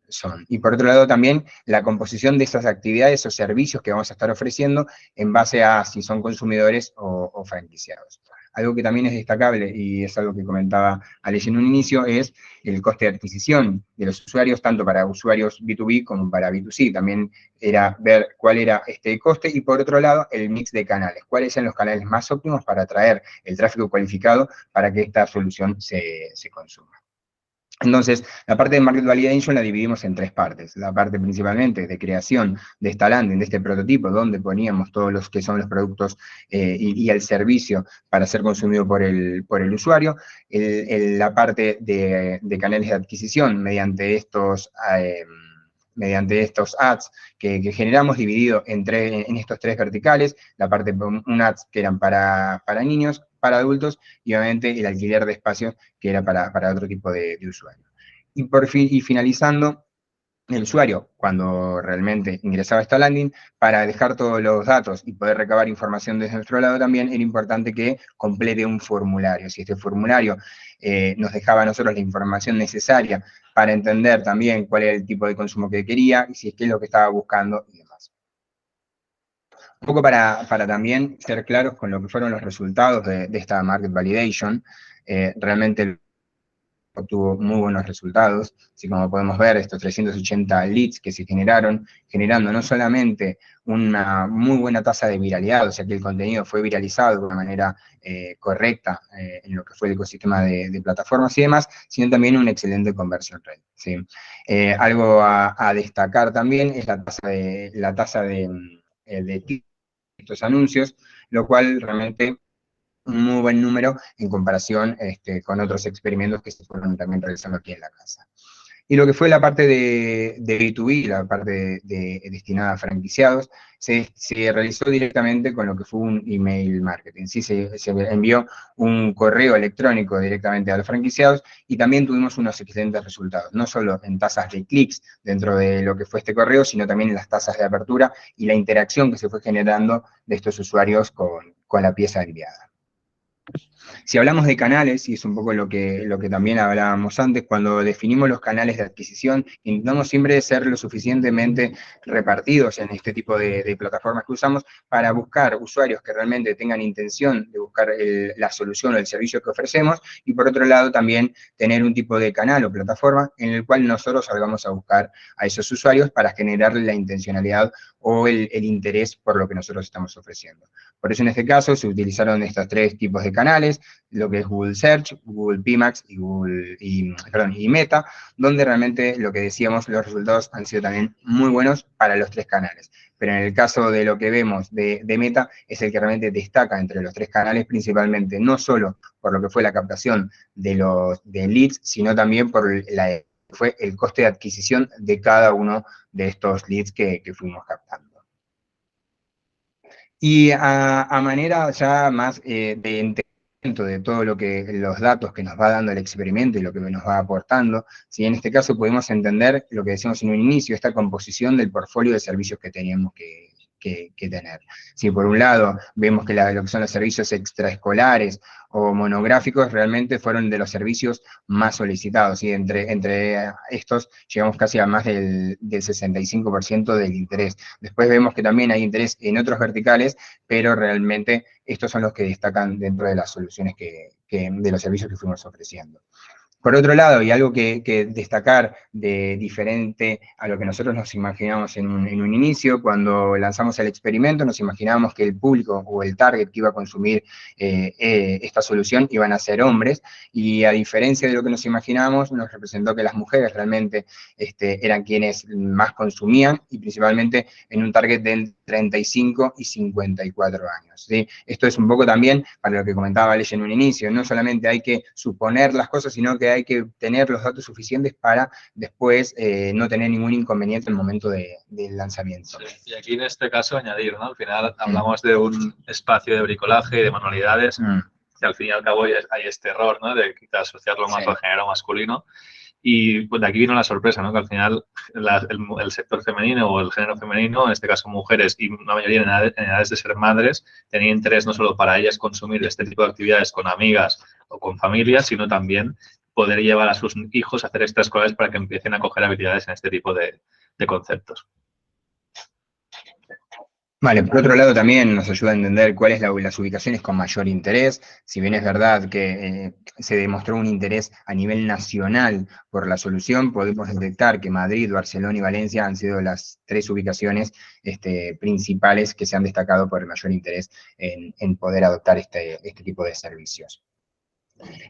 Speaker 2: son. Y por otro lado también la composición de esas actividades o servicios que vamos a estar ofreciendo en base a si son consumidores o franquiciados. Algo que también es destacable, y es algo que comentaba Aleix en un inicio, es el coste de adquisición de los usuarios, tanto para usuarios B2B como para B2C. También era ver cuál era este coste, y por otro lado, el mix de canales. ¿Cuáles son los canales más óptimos para atraer el tráfico cualificado para que esta solución se consuma? Entonces, la parte de Market Validation la dividimos en 3 partes. La parte principalmente de creación de esta landing, de este prototipo, donde poníamos todos los que son los productos y el servicio para ser consumido por el usuario. La parte de canales de adquisición mediante estos ads que generamos dividido en estos 3 verticales, la parte un ads que eran para niños, para adultos, y obviamente el alquiler de espacios que era para otro tipo de usuario. Y finalizando, el usuario, cuando realmente ingresaba a esta landing, para dejar todos los datos y poder recabar información desde nuestro lado también, era importante que complete un formulario. Si este formulario nos dejaba a nosotros la información necesaria para entender también cuál era el tipo de consumo que quería, y si es que es lo que estaba buscando y demás. Un poco para también ser claros con lo que fueron los resultados de esta Market Validation, realmente obtuvo muy buenos resultados, así como podemos ver estos 380 leads que se generaron, generando no solamente una muy buena tasa de viralidad, o sea que el contenido fue viralizado de una manera correcta en lo que fue el ecosistema de plataformas y demás, sino también un excelente conversion rate, ¿sí? Algo a destacar también es la tasa de estos anuncios, lo cual realmente un muy buen número en comparación con otros experimentos que se fueron también realizando aquí en la casa. Y lo que fue la parte de B2B, la parte destinada a franquiciados, se realizó directamente con lo que fue un email marketing. Sí, se envió un correo electrónico directamente a los franquiciados y también tuvimos unos excelentes resultados, no solo en tasas de clics dentro de lo que fue este correo, sino también en las tasas de apertura y la interacción que se fue generando de estos usuarios con la pieza enviada. Si hablamos de canales, y es un poco lo que también hablábamos antes, cuando definimos los canales de adquisición, intentamos siempre ser lo suficientemente repartidos en este tipo de plataformas que usamos para buscar usuarios que realmente tengan intención de buscar la solución o el servicio que ofrecemos, y por otro lado también tener un tipo de canal o plataforma en el cual nosotros salgamos a buscar a esos usuarios para generarle la intencionalidad o el interés por lo que nosotros estamos ofreciendo. Por eso en este caso se utilizaron estos tres tipos de canales, lo que es Google Search, Google PMax y Meta, donde realmente lo que decíamos, los resultados han sido también muy buenos para los tres canales. Pero en el caso de lo que vemos de Meta, es el que realmente destaca entre los tres canales, principalmente no solo por lo que fue la captación de leads, sino también por fue el coste de adquisición de cada uno de estos leads que fuimos captando. Y a manera ya más de entendimiento de todo los datos que nos va dando el experimento y lo que nos va aportando, si en este caso podemos entender lo que decíamos en un inicio, esta composición del portfolio de servicios que teníamos que tener. Si por un lado vemos que lo que son los servicios extraescolares o monográficos realmente fueron de los servicios más solicitados, y entre estos llegamos casi a más del 65% del interés. Después vemos que también hay interés en otros verticales, pero realmente estos son los que destacan dentro de las soluciones de los servicios que fuimos ofreciendo. Por otro lado, y algo que destacar de diferente a lo que nosotros nos imaginábamos en un inicio, cuando lanzamos el experimento, nos imaginábamos que el público o el target que iba a consumir esta solución iban a ser hombres, y a diferencia de lo que nos imaginábamos, nos representó que las mujeres realmente eran quienes más consumían, y principalmente en un target de 35 y 54 años. ¿Sí? Esto es un poco también para lo que comentaba Alej en un inicio, no solamente hay que suponer las cosas, sino que hay que tener los datos suficientes para después no tener ningún inconveniente en el momento del lanzamiento.
Speaker 1: Sí, y aquí en este caso añadir, ¿no? Al final hablamos de un espacio de bricolaje y de manualidades, que al fin y al cabo hay este error, ¿no? De quizás asociarlo más al género masculino. Y pues de aquí vino la sorpresa, ¿no? Que al final el sector femenino o el género femenino, en este caso mujeres y una mayoría en edades de ser madres, tenía interés no solo para ellas consumir este tipo de actividades con amigas o con familias, sino también poder llevar a sus hijos a hacer extraescolares para que empiecen a coger habilidades en este tipo de conceptos.
Speaker 2: Vale, por otro lado también nos ayuda a entender cuáles las ubicaciones con mayor interés. Si bien es verdad que se demostró un interés a nivel nacional por la solución, podemos detectar que Madrid, Barcelona y Valencia han sido las tres ubicaciones principales que se han destacado por el mayor interés en poder adoptar este tipo de servicios.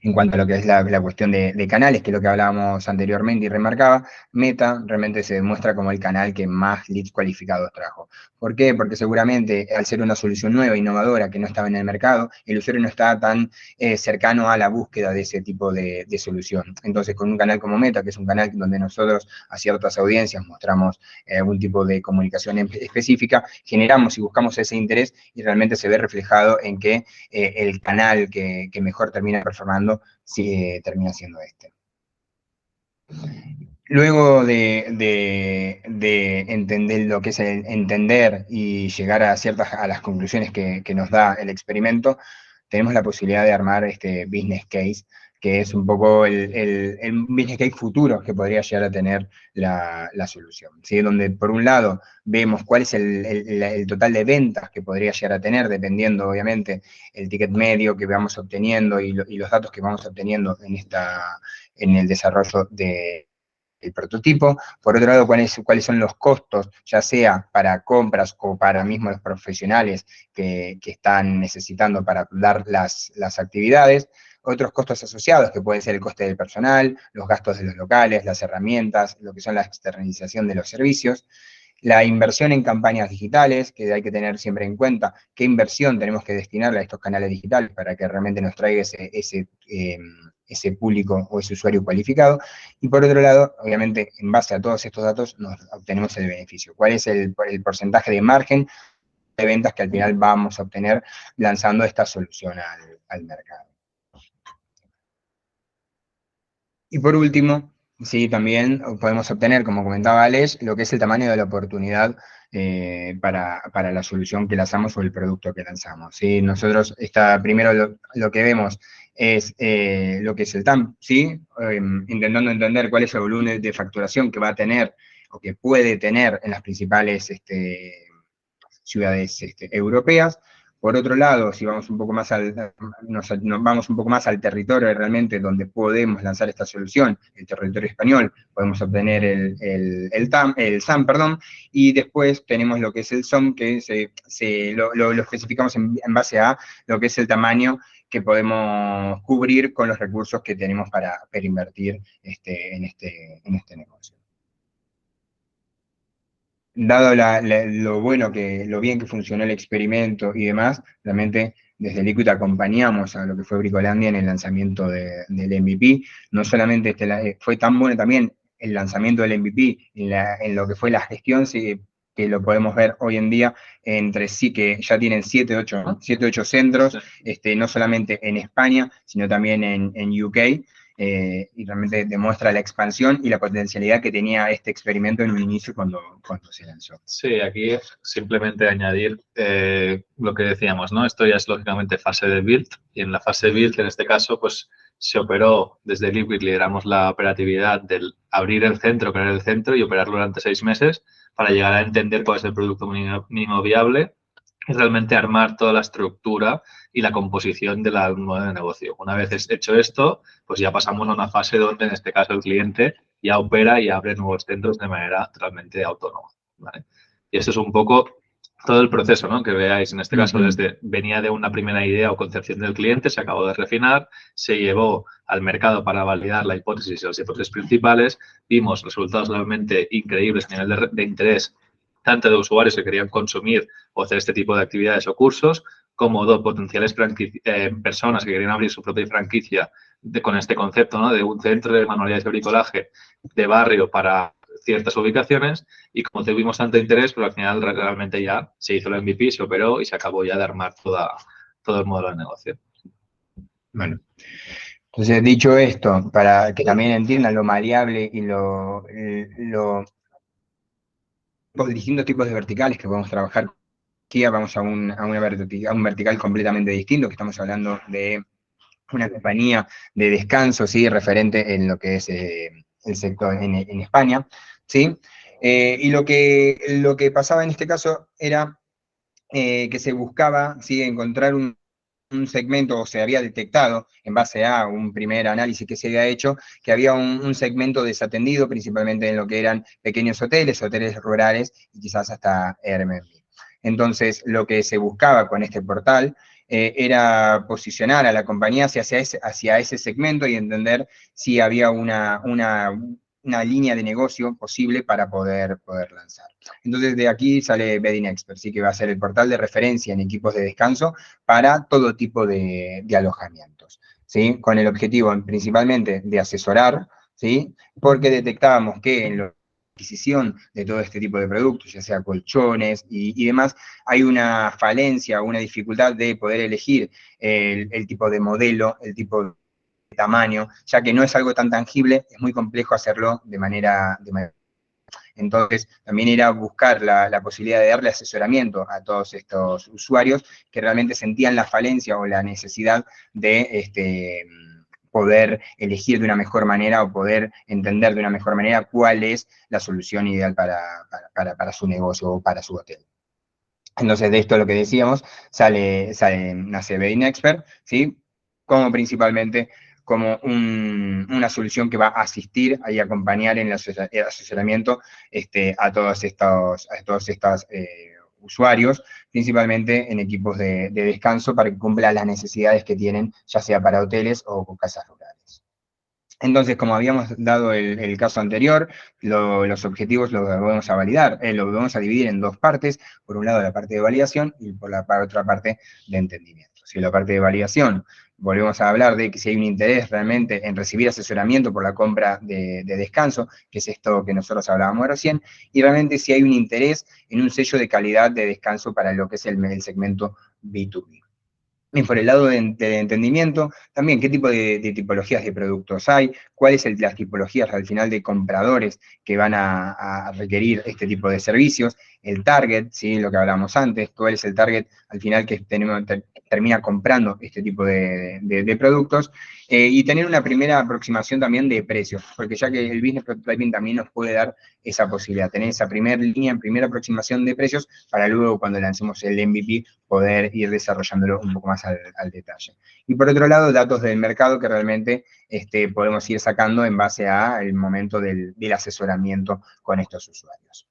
Speaker 2: En cuanto a lo que es la cuestión de canales, que es lo que hablábamos anteriormente y remarcaba, Meta realmente se demuestra como el canal que más leads cualificados trajo. ¿Por qué? Porque seguramente al ser una solución nueva, innovadora, que no estaba en el mercado, el usuario no estaba tan cercano a la búsqueda de ese tipo de solución. Entonces, con un canal como Meta, que es un canal donde nosotros a ciertas audiencias mostramos algún tipo de comunicación específica, generamos y buscamos ese interés y realmente se ve reflejado en que el canal que mejor termina performando termina siendo este. Luego de entender lo que es entender y llegar a las conclusiones que nos da el experimento, tenemos la posibilidad de armar este business case, que es un poco el business case futuro que podría llegar a tener la solución, ¿sí? Donde por un lado vemos cuál es el total de ventas que podría llegar a tener, dependiendo obviamente el ticket medio que vamos obteniendo y los datos que vamos obteniendo en el desarrollo el prototipo. Por otro lado, cuáles son los costos, ya sea para compras o para mismos los profesionales que están necesitando para dar las actividades. Otros costos asociados, que pueden ser el coste del personal, los gastos de los locales, las herramientas, lo que son la externalización de los servicios. La inversión en campañas digitales, que hay que tener siempre en cuenta qué inversión tenemos que destinarle a estos canales digitales para que realmente nos traiga ese público o ese usuario cualificado. Y por otro lado, obviamente, en base a todos estos datos, nos obtenemos el beneficio. ¿Cuál es el porcentaje de margen de ventas que al final vamos a obtener lanzando esta solución al mercado? Y por último, sí, también podemos obtener, como comentaba Alex, lo que es el tamaño de la oportunidad para la solución que lanzamos o el producto que lanzamos. ¿Sí? Nosotros, primero lo que vemos es lo que es el TAM, ¿sí? Intentando entender cuál es el volumen de facturación que va a tener o que puede tener en las principales ciudades europeas. Por otro lado, si vamos un poco más nos vamos un poco más al territorio realmente donde podemos lanzar esta solución, el territorio español, podemos obtener el SAM, perdón, y después tenemos lo que es el SOM, que lo especificamos en base a lo que es el tamaño que podemos cubrir con los recursos que tenemos para invertir en este negocio. Dado lo bien que funcionó el experimento y demás, realmente desde Liquid acompañamos a lo que fue Bricolandia en el lanzamiento del MVP. No solamente fue tan bueno también el lanzamiento del MVP en lo que fue la gestión, sí, que lo podemos ver hoy en día entre sí, que ya tienen 7, 8 centros, no solamente en España, sino también en UK. Y realmente demuestra la expansión y la potencialidad que tenía este experimento en un inicio cuando se lanzó.
Speaker 1: Sí, aquí simplemente añadir lo que decíamos, ¿no? Esto ya es lógicamente fase de build, y en la fase de build, en este caso, pues se operó desde Liquid, lideramos la operatividad del abrir el centro, crear el centro y operarlo durante 6 meses para llegar a entender cuál es el producto mínimo viable y realmente armar toda la estructura y la composición del modelo de negocio. Una vez hecho esto, pues ya pasamos a una fase donde, en este caso, el cliente ya opera y abre nuevos centros de manera totalmente autónoma, ¿vale? Y esto es un poco todo el proceso, ¿no? Que veáis, en este caso, venía de una primera idea o concepción del cliente, se acabó de refinar, se llevó al mercado para validar la hipótesis y las hipótesis principales, vimos resultados realmente increíbles a nivel de interés, tanto de usuarios que querían consumir o hacer este tipo de actividades o cursos, como de potenciales personas que querían abrir su propia franquicia con este concepto, ¿no? De un centro de manualidades de bricolaje de barrio para ciertas ubicaciones, y como tuvimos tanto interés, pero al final realmente ya se hizo el MVP, se operó y se acabó ya de armar todo el modelo de negocio.
Speaker 2: Bueno, entonces dicho esto, para que también entiendan lo maleable y los distintos tipos de verticales que podemos trabajar, aquí vamos a un vertical completamente distinto, que estamos hablando de una compañía de descanso, ¿sí? Referente en lo que es el sector en España, ¿sí? Y lo que pasaba en este caso era que se buscaba, ¿sí? Encontrar un segmento, o se había detectado, en base a un primer análisis que se había hecho, que había un segmento desatendido, principalmente en lo que eran pequeños hoteles rurales, y quizás hasta Airbnb. Entonces, lo que se buscaba con este portal era posicionar a la compañía hacia ese segmento y entender si había una línea de negocio posible para poder lanzar. Entonces, de aquí sale Bedding Expert, ¿sí? Que va a ser el portal de referencia en equipos de descanso para todo tipo de alojamientos, ¿sí? Con el objetivo principalmente de asesorar, ¿sí? Porque detectábamos que en la adquisición de todo este tipo de productos, ya sea colchones y demás, hay una falencia, una dificultad de poder elegir el tipo de modelo, el tipo de tamaño, ya que no es algo tan tangible, es muy complejo hacerlo de manera. Entonces, también era buscar la posibilidad de darle asesoramiento a todos estos usuarios que realmente sentían la falencia o la necesidad de poder elegir de una mejor manera o poder entender de una mejor manera cuál es la solución ideal para su negocio o para su hotel. Entonces, de esto lo que decíamos, nace Bein Expert, ¿sí? Como principalmente como una solución que va a asistir y acompañar en el asesoramiento a todos estos usuarios, principalmente en equipos de descanso, para que cumpla las necesidades que tienen, ya sea para hoteles o casas rurales. Entonces, como habíamos dado el caso anterior, los objetivos los vamos a validar, los vamos a dividir en dos partes. Por un lado, la parte de validación y por la otra parte de entendimiento. Si la parte de validación, volvemos a hablar de que si hay un interés realmente en recibir asesoramiento por la compra de descanso, que es esto que nosotros hablábamos recién, y realmente si hay un interés en un sello de calidad de descanso para lo que es el segmento B2B. Bien, por el lado de entendimiento, también qué tipo de tipologías de productos hay, cuáles son las tipologías al final de compradores que van a requerir este tipo de servicios, el target, ¿sí? Lo que hablábamos antes, cuál es el target al final que termina comprando este tipo de productos, y tener una primera aproximación también de precios, porque ya que el Business Prototyping también nos puede dar esa posibilidad, tener esa primera aproximación de precios, para luego cuando lancemos el MVP poder ir desarrollándolo un poco más al detalle. Y por otro lado, datos del mercado que realmente podemos ir sacando en base al momento del asesoramiento con estos usuarios.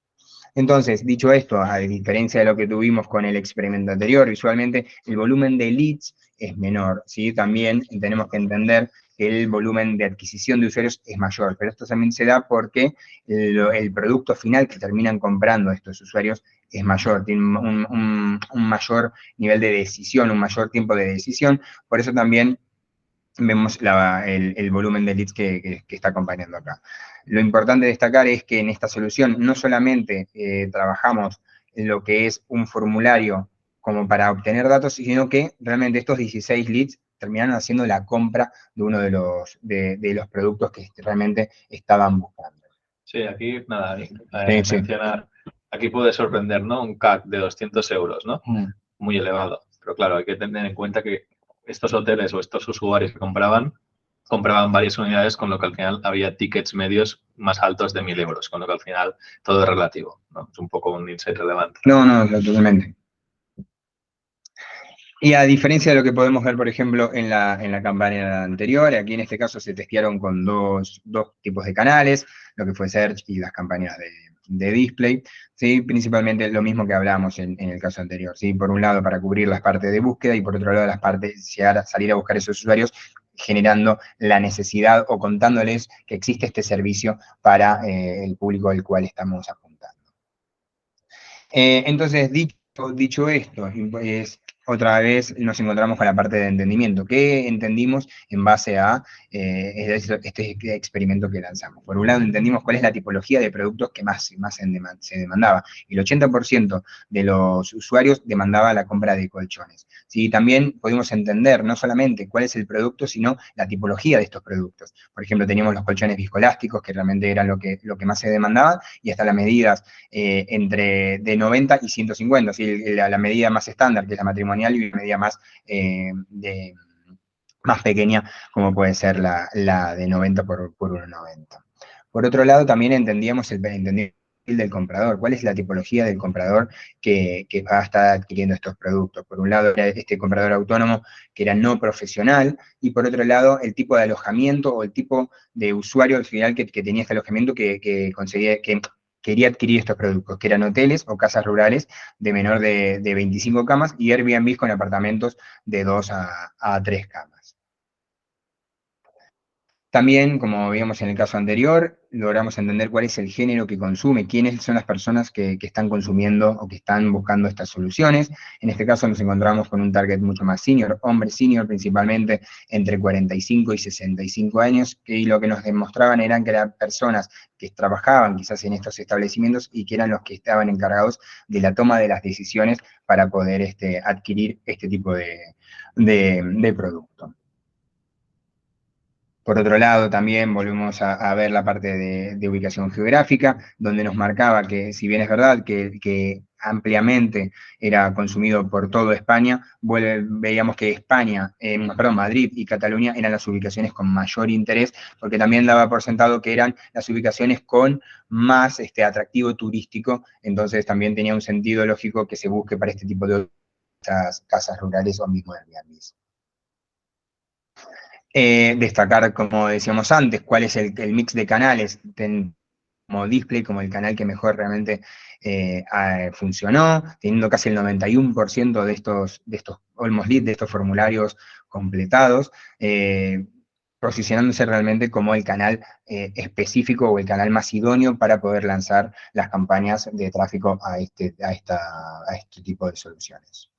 Speaker 2: Entonces, dicho esto, a diferencia de lo que tuvimos con el experimento anterior, visualmente el volumen de leads es menor, ¿sí? También tenemos que entender que el volumen de adquisición de usuarios es mayor, pero esto también se da porque el producto final que terminan comprando estos usuarios es mayor, tiene un mayor nivel de decisión, un mayor tiempo de decisión, por eso también vemos el volumen de leads que está acompañando acá. Lo importante destacar es que en esta solución no solamente trabajamos en lo que es un formulario como para obtener datos, sino que realmente estos 16 leads terminaron haciendo la compra de uno de los productos que realmente estaban buscando.
Speaker 1: Sí, aquí, nada,
Speaker 2: Sí.
Speaker 1: mencionar, aquí puede sorprender, ¿no? Un CAC de 200 euros, ¿no? Muy elevado. Pero claro, hay que tener en cuenta que estos hoteles o estos usuarios que compraban varias unidades, con lo que al final había tickets medios más altos de 1.000 euros, con lo que al final todo es relativo, ¿no? Es un poco un insight relevante.
Speaker 2: No, totalmente. Y a diferencia de lo que podemos ver, por ejemplo, en la campaña anterior, aquí en este caso se testearon con dos tipos de canales, lo que fue Search y las campañas de display, ¿sí? Principalmente lo mismo que hablábamos en el caso anterior, ¿sí? Por un lado para cubrir las partes de búsqueda y por otro lado las partes, salir a buscar esos usuarios, generando la necesidad o contándoles que existe este servicio para el público al cual estamos apuntando. Entonces, dicho esto, otra vez nos encontramos con la parte de entendimiento. ¿Qué entendimos en base a este experimento que lanzamos? Por un lado, entendimos cuál es la tipología de productos que más se demandaba. El 80% de los usuarios demandaba la compra de colchones. ¿Sí? También pudimos entender no solamente cuál es el producto, sino la tipología de estos productos. Por ejemplo, teníamos los colchones viscoelásticos, que realmente eran lo que más se demandaba, y hasta las medidas entre de 90 y 150, ¿sí? La medida más estándar, que es la matrimonial, y una medida más, más pequeña, como puede ser la de 90 por 1,90. Por otro lado, también entendíamos el perfil del comprador, cuál es la tipología del comprador que va a estar adquiriendo estos productos. Por un lado, era este comprador autónomo que era no profesional, y por otro lado, el tipo de alojamiento o el tipo de usuario al final que tenía este alojamiento que conseguía, que quería adquirir estos productos, que eran hoteles o casas rurales de menor de 25 camas y Airbnb con apartamentos de 2 a 3 camas. También, como veíamos en el caso anterior, logramos entender cuál es el género que consume, quiénes son las personas que están consumiendo o que están buscando estas soluciones. En este caso nos encontramos con un target mucho más senior, hombre senior principalmente entre 45 y 65 años, y lo que nos demostraban eran que eran personas que trabajaban quizás en estos establecimientos y que eran los que estaban encargados de la toma de las decisiones para poder adquirir este tipo de producto. Por otro lado, también volvemos a ver la parte de ubicación geográfica, donde nos marcaba que, si bien es verdad que ampliamente era consumido por toda España, veíamos que España, perdón, Madrid y Cataluña eran las ubicaciones con mayor interés, porque también daba por sentado que eran las ubicaciones con más atractivo turístico, entonces también tenía un sentido lógico que se busque para este tipo de casas rurales o mismo Airbnb. Destacar, como decíamos antes, cuál es el mix de canales, como display, como el canal que mejor realmente funcionó, teniendo casi el 91% de estos almost lead, de estos formularios completados, posicionándose realmente como el canal específico o el canal más idóneo para poder lanzar las campañas de tráfico a este tipo de soluciones.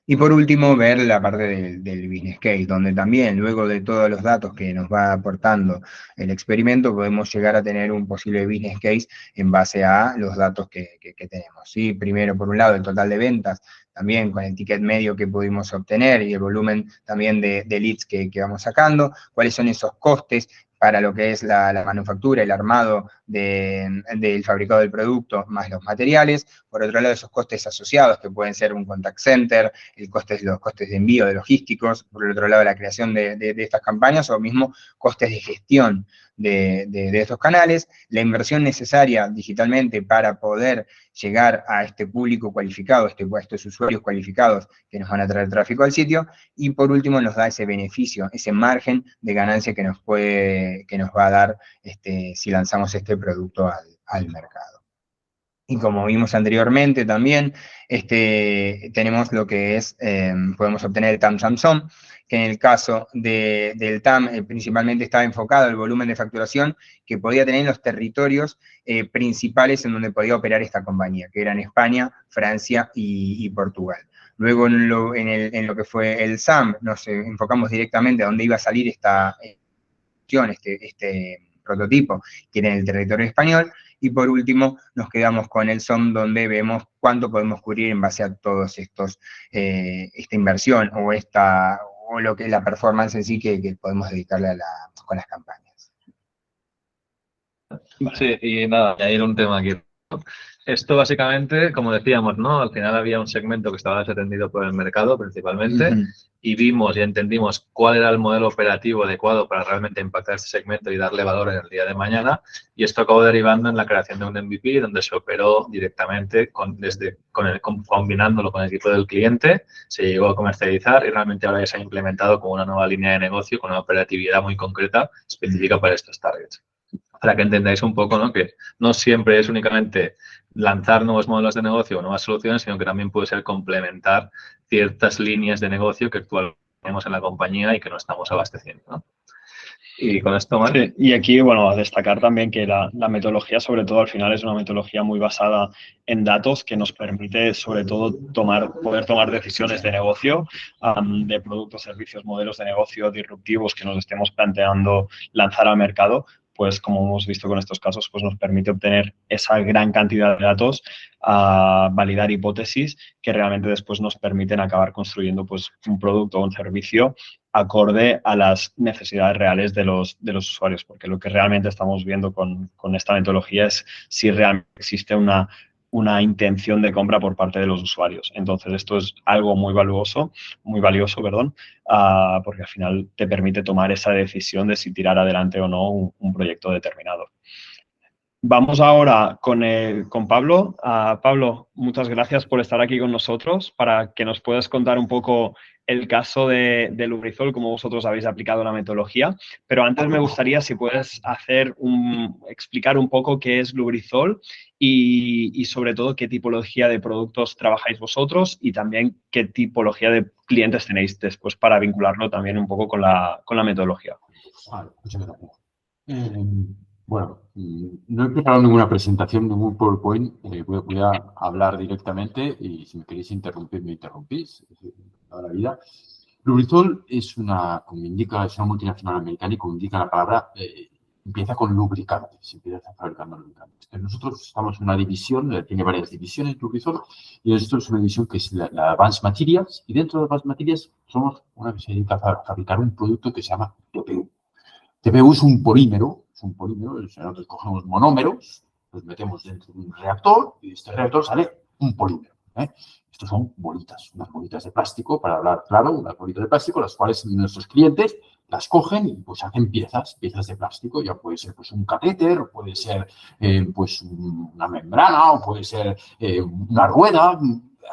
Speaker 2: Y por último, ver la parte del business case, donde también, luego de todos los datos que nos va aportando el experimento, podemos llegar a tener un posible business case en base a los datos que tenemos. ¿Sí? Primero, por un lado, el total de ventas, también con el ticket medio que pudimos obtener y el volumen también de leads que vamos sacando, cuáles son esos costes para lo que es la manufactura, el armado del fabricado del producto, más los materiales. Por otro lado, esos costes asociados, que pueden ser un contact center, los costes de envío de logísticos, por el otro lado la creación de estas campañas o mismo costes de gestión de estos canales, la inversión necesaria digitalmente para poder llegar a este público cualificado, a estos usuarios cualificados que nos van a traer tráfico al sitio, y por último nos da ese beneficio, ese margen de ganancia que nos va a dar si lanzamos este producto al mercado. Y como vimos anteriormente también, tenemos lo que es, podemos obtener el TAM SAM, que en el caso del TAM principalmente estaba enfocado al volumen de facturación que podía tener en los territorios principales en donde podía operar esta compañía, que eran España, Francia y Portugal. Luego en lo que fue el SAM, nos enfocamos directamente a dónde iba a salir esta prototipo, que era en el territorio español, y por último nos quedamos con el SOM, donde vemos cuánto podemos cubrir en base a todos estos, esta inversión o lo que es la performance en sí que podemos dedicarle con las campañas.
Speaker 1: Sí, y nada, añadir un tema aquí. Esto básicamente, como decíamos, ¿no? Al final había un segmento que estaba desatendido por el mercado principalmente y vimos y entendimos cuál era el modelo operativo adecuado para realmente impactar este segmento y darle valor en el día de mañana, y esto acabó derivando en la creación de un MVP donde se operó directamente combinándolo con el equipo del cliente, se llegó a comercializar y realmente ahora ya se ha implementado como una nueva línea de negocio con una operatividad muy concreta específica para estos targets. Para que entendáis un poco, ¿no? Que no siempre es únicamente lanzar nuevos modelos de negocio o nuevas soluciones, sino que también puede ser complementar ciertas líneas de negocio que actualmente tenemos en la compañía y que no estamos abasteciendo, ¿no? Y con esto, Marc.
Speaker 3: Sí, y aquí, bueno, a destacar también que la metodología, sobre todo al final, es una metodología muy basada en datos que nos permite, sobre todo, poder tomar decisiones de negocio, de productos, servicios, modelos de negocio disruptivos que nos estemos planteando lanzar al mercado. Pues como hemos visto con estos casos, pues nos permite obtener esa gran cantidad de datos, validar hipótesis que realmente después nos permiten acabar construyendo pues un producto o un servicio acorde a las necesidades reales de los usuarios, porque lo que realmente estamos viendo con esta metodología es si realmente existe una intención de compra por parte de los usuarios. Entonces, esto es algo muy valioso, porque al final te permite tomar esa decisión de si tirar adelante o no un proyecto determinado. Vamos ahora con Pablo. Pablo, muchas gracias por estar aquí con nosotros para que nos puedas contar un poco el caso de Lubrizol, cómo vosotros habéis aplicado la metodología. Pero antes me gustaría si puedes explicar un poco qué es Lubrizol y sobre todo qué tipología de productos trabajáis vosotros y también qué tipología de clientes tenéis después para vincularlo también un poco con la metodología.
Speaker 4: Vale, muchas gracias. Bueno, no he preparado ninguna presentación, ningún PowerPoint. Voy a hablar directamente y si me queréis interrumpir, me interrumpís. Toda la vida. Lubrizol es como indica, es una multinacional americana y como indica la palabra, empieza con lubricantes, empieza fabricando lubricantes. Nosotros estamos en una división, tiene varias divisiones Lubrizol, y nosotros es una división que es la Advanced Materials, y dentro de Advanced Materials somos una que se dedica a fabricar un producto que se llama TPU. TPU es un polímero, nosotros cogemos monómeros, los metemos dentro de un reactor y de este reactor sale un polímero. Estos son bolitas, unas bolitas de plástico, para hablar claro, unas bolitas de plástico, las cuales nuestros clientes las cogen y pues hacen piezas de plástico. Ya puede ser pues un catéter, o puede ser pues una membrana, o puede ser una rueda.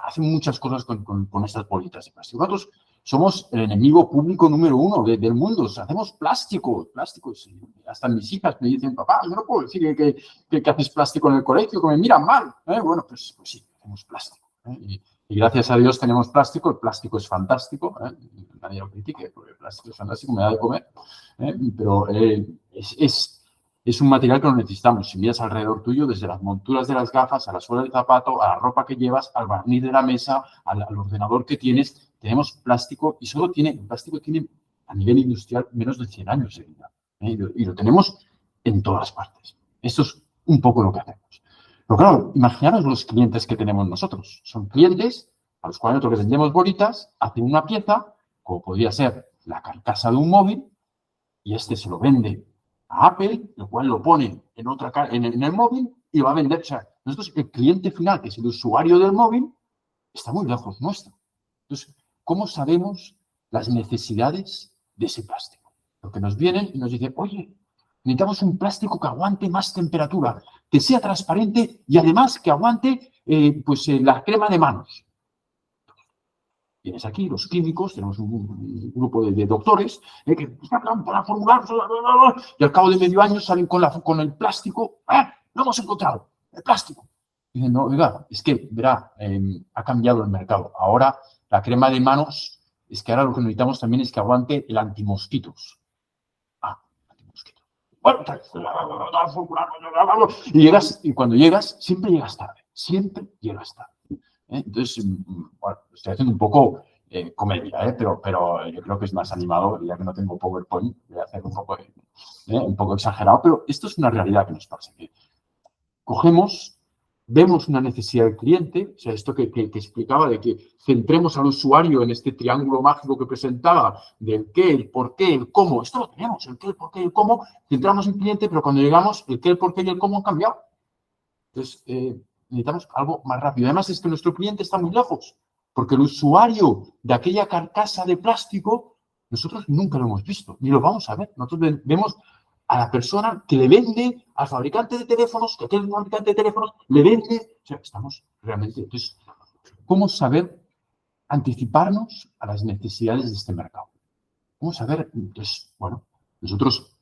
Speaker 4: Hacen muchas cosas con estas bolitas de plástico. Nosotros somos el enemigo público número 1 del mundo. O sea, hacemos plástico. Hasta mis hijas me dicen, papá, yo no puedo decir que haces plástico en el colegio, que me miran mal. Bueno, pues sí, hacemos plástico. Y gracias a Dios tenemos plástico. El plástico es fantástico. Nadie lo critique, porque el plástico es fantástico, me da de comer. Pero es un material que lo necesitamos. Si miras alrededor tuyo, desde las monturas de las gafas, a la suela del zapato, a la ropa que llevas, al barniz de la mesa, al ordenador que tienes, tenemos plástico y el plástico tiene a nivel industrial menos de 100 años de vida. Y lo tenemos en todas partes. Esto es un poco lo que hacemos. Pero claro, imaginaros los clientes que tenemos nosotros. Son clientes a los cuales nosotros les vendemos bolitas, hacen una pieza, como podría ser la carcasa de un móvil, y este se lo vende a Apple, el cual lo pone en el móvil y va a vender. O sea, nosotros, el cliente final, que es el usuario del móvil, está muy lejos nuestro. Entonces, ¿cómo sabemos las necesidades de ese plástico? Porque nos vienen y nos dicen, oye, necesitamos un plástico que aguante más temperatura, que sea transparente y además que aguante la crema de manos. Tienes aquí los químicos, tenemos un grupo de doctores que para formular y al cabo de medio año salen con el plástico. Lo hemos encontrado, el plástico. Y dicen, no, oiga, es que, verá, ha cambiado el mercado. Ahora la crema de manos, es que ahora lo que necesitamos también es que aguante el antimosquitos. Antimosquitos. Bueno, y cuando llegas, siempre llegas tarde. Entonces, bueno, estoy haciendo un poco comedia, pero yo creo que es más animado, ya que no tengo PowerPoint, voy a hacer un poco exagerado, pero esto es una realidad que nos pasa. Que cogemos, vemos una necesidad del cliente, o sea, esto que explicaba de que centremos al usuario en este triángulo mágico que presentaba, del qué, el por qué, el cómo. Esto lo tenemos, el qué, el por qué, el cómo, centramos en el cliente, pero cuando llegamos, el qué, el por qué y el cómo han cambiado. Entonces, necesitamos algo más rápido. Además, es que nuestro cliente está muy lejos, porque el usuario de aquella carcasa de plástico, nosotros nunca lo hemos visto, ni lo vamos a ver. Nosotros vemos a la persona que le vende al fabricante de teléfonos, que aquel fabricante de teléfonos le vende. O sea, estamos realmente... Entonces, ¿cómo saber anticiparnos a las necesidades de este mercado? ¿Cómo saber? Entonces, bueno, nosotros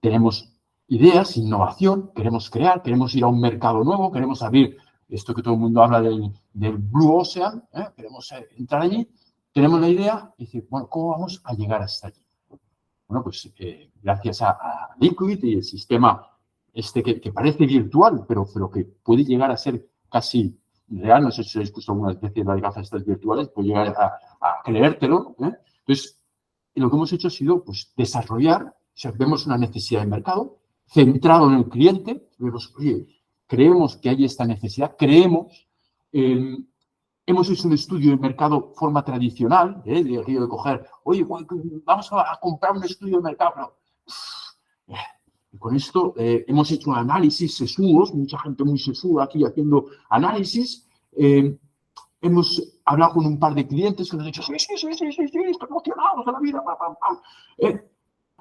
Speaker 4: tenemos ideas, innovación, queremos crear, queremos ir a un mercado nuevo, queremos abrir esto que todo el mundo habla del Blue Ocean, queremos entrar allí, tenemos la idea y decir, bueno, ¿cómo vamos a llegar hasta allí? Bueno, pues gracias a Liquid y el sistema que parece virtual, pero que puede llegar a ser casi real, no sé si habéis puesto algunas veces las gafas estas virtuales, puede llegar a creértelo. Entonces, lo que hemos hecho ha sido pues, desarrollar, o sea, vemos una necesidad de mercado, centrado en el cliente, vemos, oye, creemos que hay esta necesidad, hemos hecho un estudio de mercado forma tradicional, de aquello de coger, oye, vamos a comprar un estudio de mercado. Y con esto hemos hecho análisis sesudos, mucha gente muy sesuda aquí haciendo análisis. Hemos hablado con un par de clientes que nos han dicho, sí, estoy emocionados de la vida.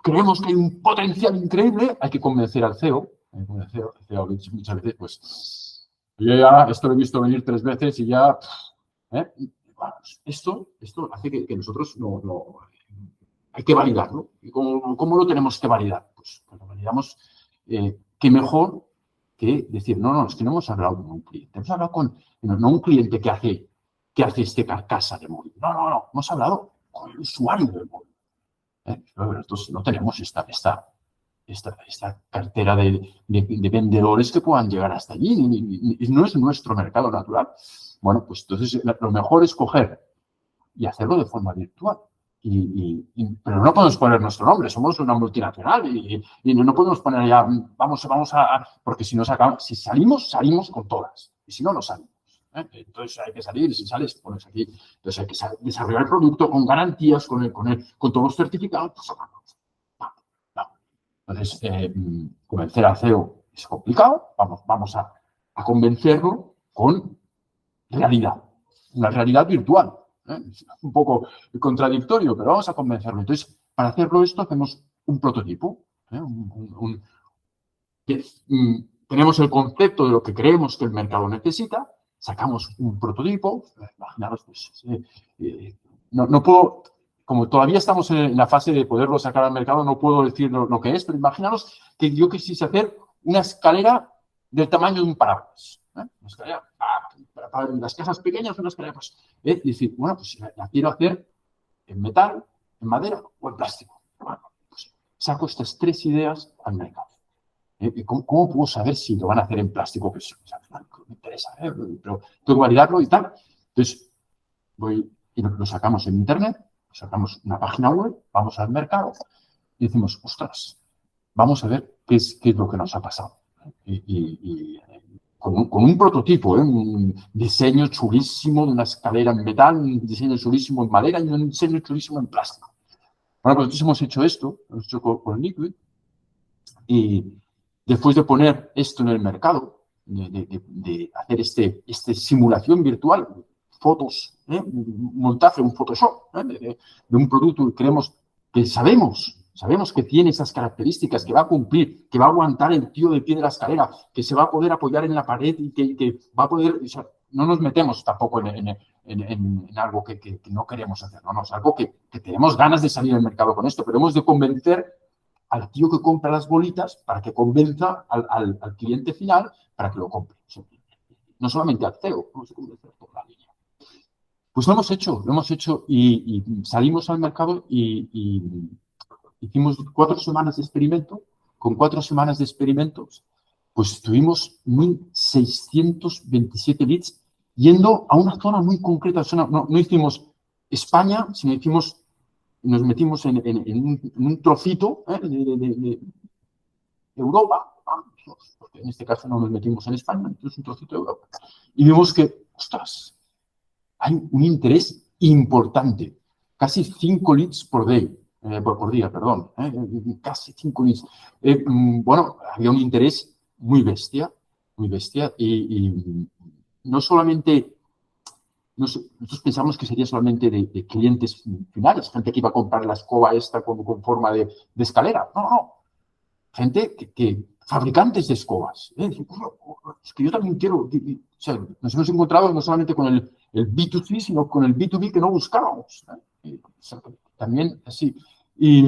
Speaker 4: Creemos que hay un potencial increíble, hay que convencer al CEO. El CEO muchas veces, pues, yo ya esto lo he visto venir 3 veces y ya... Bueno, esto hace que nosotros hay que validarlo. ¿Y cómo lo tenemos que validar? Pues lo validamos que mejor que decir, no, es que no hemos hablado con un cliente. Hemos hablado con, no un cliente que hace este carcasa de móvil. No, hemos hablado con el usuario del móvil. Nosotros no tenemos esta cartera de vendedores que puedan llegar hasta allí. No es nuestro mercado natural. Bueno, pues entonces lo mejor es coger y hacerlo de forma virtual. Pero no podemos poner nuestro nombre, somos una multinacional y no podemos poner ya, vamos a porque si salimos con todas. Y si no, no salimos. Entonces hay que salir, y si sales, pones aquí. Entonces hay que desarrollar el producto con garantías, con todos los certificados. Pues, vamos. Entonces, convencer al CEO es complicado, vamos a convencerlo con realidad, una realidad virtual. Es un poco contradictorio, pero vamos a convencerlo. Entonces, para hacerlo esto, hacemos un prototipo. Tenemos el concepto de lo que creemos que el mercado necesita, sacamos un prototipo. Imaginaros, pues, no puedo, como todavía estamos en la fase de poderlo sacar al mercado, no puedo decir lo que es, pero imaginaros que yo quisiese hacer una escalera del tamaño de un paraguas. Una escalera para las casas pequeñas, una escalera, pues, y decir, bueno, pues la quiero hacer en metal, en madera o en plástico. Bueno, pues saco estas 3 ideas al mercado. ¿Cómo puedo saber si lo van a hacer en plástico? Pues, o sea, me interesa, pero tengo que validarlo y tal. Entonces, voy y lo sacamos en internet, sacamos una página web, vamos al mercado y decimos, ostras, vamos a ver qué es lo que nos ha pasado. Con un prototipo, un diseño chulísimo de una escalera en metal, un diseño chulísimo en madera y un diseño chulísimo en plástico. Bueno, pues nosotros hemos hecho esto, hemos hecho con Liquid, y después de poner esto en el mercado, de hacer esta simulación virtual, fotos, un montaje, un Photoshop, de un producto que creemos que sabemos que tiene esas características, que va a cumplir, que va a aguantar el tío de pie de la escalera, que se va a poder apoyar en la pared y que va a poder... O sea, no nos metemos tampoco en algo que no queremos hacer, no, es algo que tenemos ganas de salir al mercado con esto, pero hemos de convencer al tío que compra las bolitas para que convenza al cliente final para que lo compre. No solamente al CEO, vamos a convencer por la línea. Pues lo hemos hecho y salimos al mercado y hicimos 4 semanas de experimento. Con 4 semanas de experimentos, pues tuvimos 1.627 leads yendo a una zona muy concreta. No hicimos España, sino nos metimos en un trocito de Europa, porque en este caso no nos metimos en España, entonces un trocito de Europa. Y vimos que, ostras, hay un interés importante, casi 5 leads por día, casi 5 leads. Bueno, había un interés muy bestia, y no solamente, nosotros pensamos que sería solamente de clientes finales, gente que iba a comprar la escoba esta con forma de escalera. No, gente fabricantes de escobas. Es que yo también quiero, o sea, nos hemos encontrado no solamente con el B2C, sino con el B2B que no buscábamos. También así. Y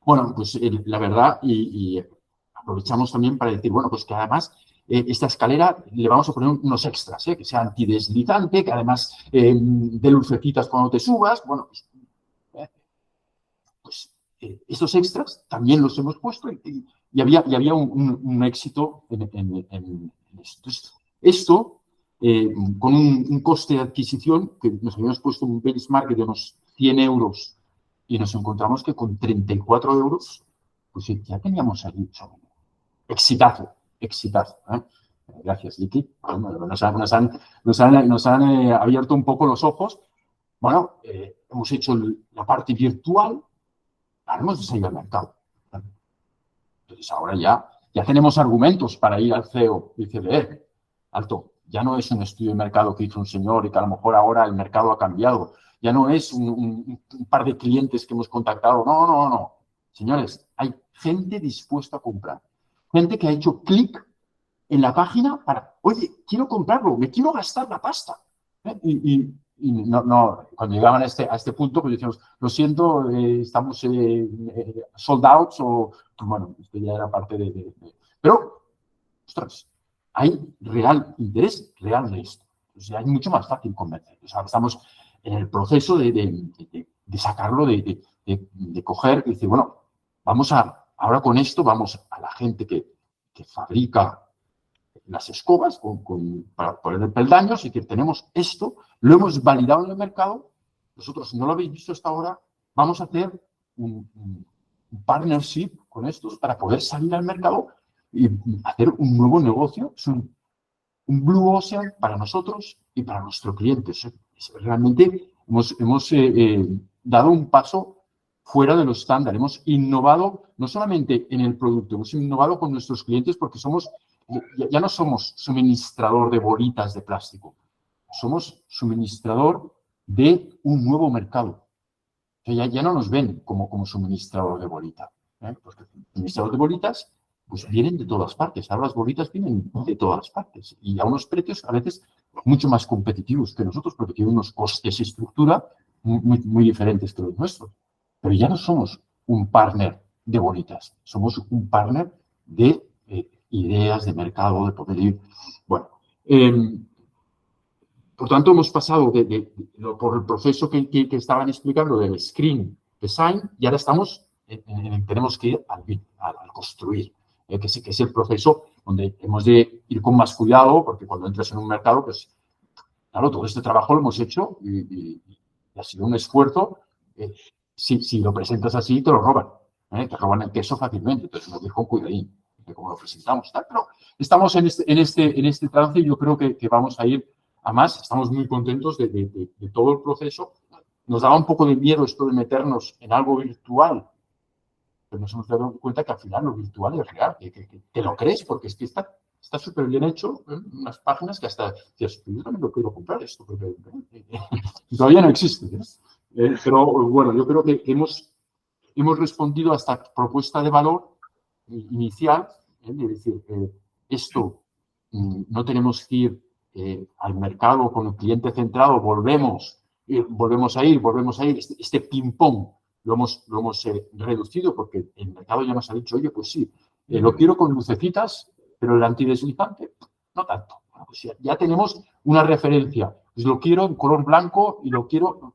Speaker 4: bueno, pues la verdad, y aprovechamos también para decir, bueno, pues que además esta escalera le vamos a poner unos extras, que sea antideslizante, que además dé lucecitas cuando te subas. Bueno, pues estos extras también los hemos puesto y había un éxito en esto. Entonces, esto, con un coste de adquisición, que nos habíamos puesto un benchmark de unos 100 euros y nos encontramos que con 34 euros, pues ya teníamos ahí exitazo. Gracias, Licky. Nos han abierto un poco los ojos. Bueno, hemos hecho la parte virtual, hemos de salir al mercado. Entonces ahora ya tenemos argumentos para ir al CEO y decirle, alto, ya no es un estudio de mercado que hizo un señor y que a lo mejor ahora el mercado ha cambiado. Ya no es un par de clientes que hemos contactado. No. Señores, hay gente dispuesta a comprar. Gente que ha hecho clic en la página para, oye, quiero comprarlo, me quiero gastar la pasta. Y no, cuando llegaban a este punto, pues decíamos, lo siento, estamos sold out, o bueno, esto ya era parte pero, ostras, hay real interés real de esto. O sea, es mucho más fácil convencer. O sea, estamos en el proceso de sacarlo, de coger y decir, bueno, ahora con esto vamos a la gente que fabrica las escobas para poner peldaños, y que tenemos esto, lo hemos validado en el mercado, vosotros no lo habéis visto hasta ahora, vamos a hacer un partnership con estos para poder salir al mercado y hacer un nuevo negocio. Es un Blue Ocean para nosotros y para nuestros clientes. Realmente hemos dado un paso fuera de lo estándar. Hemos innovado no solamente en el producto, hemos innovado con nuestros clientes porque ya no somos suministrador de bolitas de plástico, somos suministrador de un nuevo mercado. O sea, ya no nos ven como suministrador de bolita, porque suministrador de bolitas pues vienen de todas partes. Ahora las bolitas vienen de todas partes y a unos precios a veces mucho más competitivos que nosotros porque tienen unos costes y estructura muy diferentes que los nuestros. Pero ya no somos un partner de bolitas, somos un partner de ideas, de mercado, de poder ir. Bueno, por tanto, hemos pasado por el proceso que estaban explicando del screen design y ahora tenemos que ir al construir, que es el proceso donde hemos de ir con más cuidado porque cuando entras en un mercado, pues, claro, todo este trabajo lo hemos hecho y ha sido un esfuerzo. Si lo presentas así, te lo roban. Te roban el queso fácilmente. Entonces, nos dijo cuidadín de cómo lo presentamos. Tal. Pero estamos en este trance y yo creo que vamos a ir a más. Estamos muy contentos de todo el proceso. Nos daba un poco de miedo esto de meternos en algo virtual, pero nos hemos dado cuenta que al final lo virtual es real, que te lo crees porque es que está súper bien hecho, unas páginas que hasta dices, yo también lo quiero comprar esto, porque todavía no existe. Pero bueno, yo creo que hemos respondido a esta propuesta de valor inicial, de decir, esto no tenemos que ir al mercado con el cliente centrado, volvemos a ir. Este ping-pong lo hemos reducido porque el mercado ya nos ha dicho, oye, pues sí, lo quiero con lucecitas, pero el antideslizante, no tanto. Bueno, pues ya tenemos una referencia. Pues lo quiero en color blanco y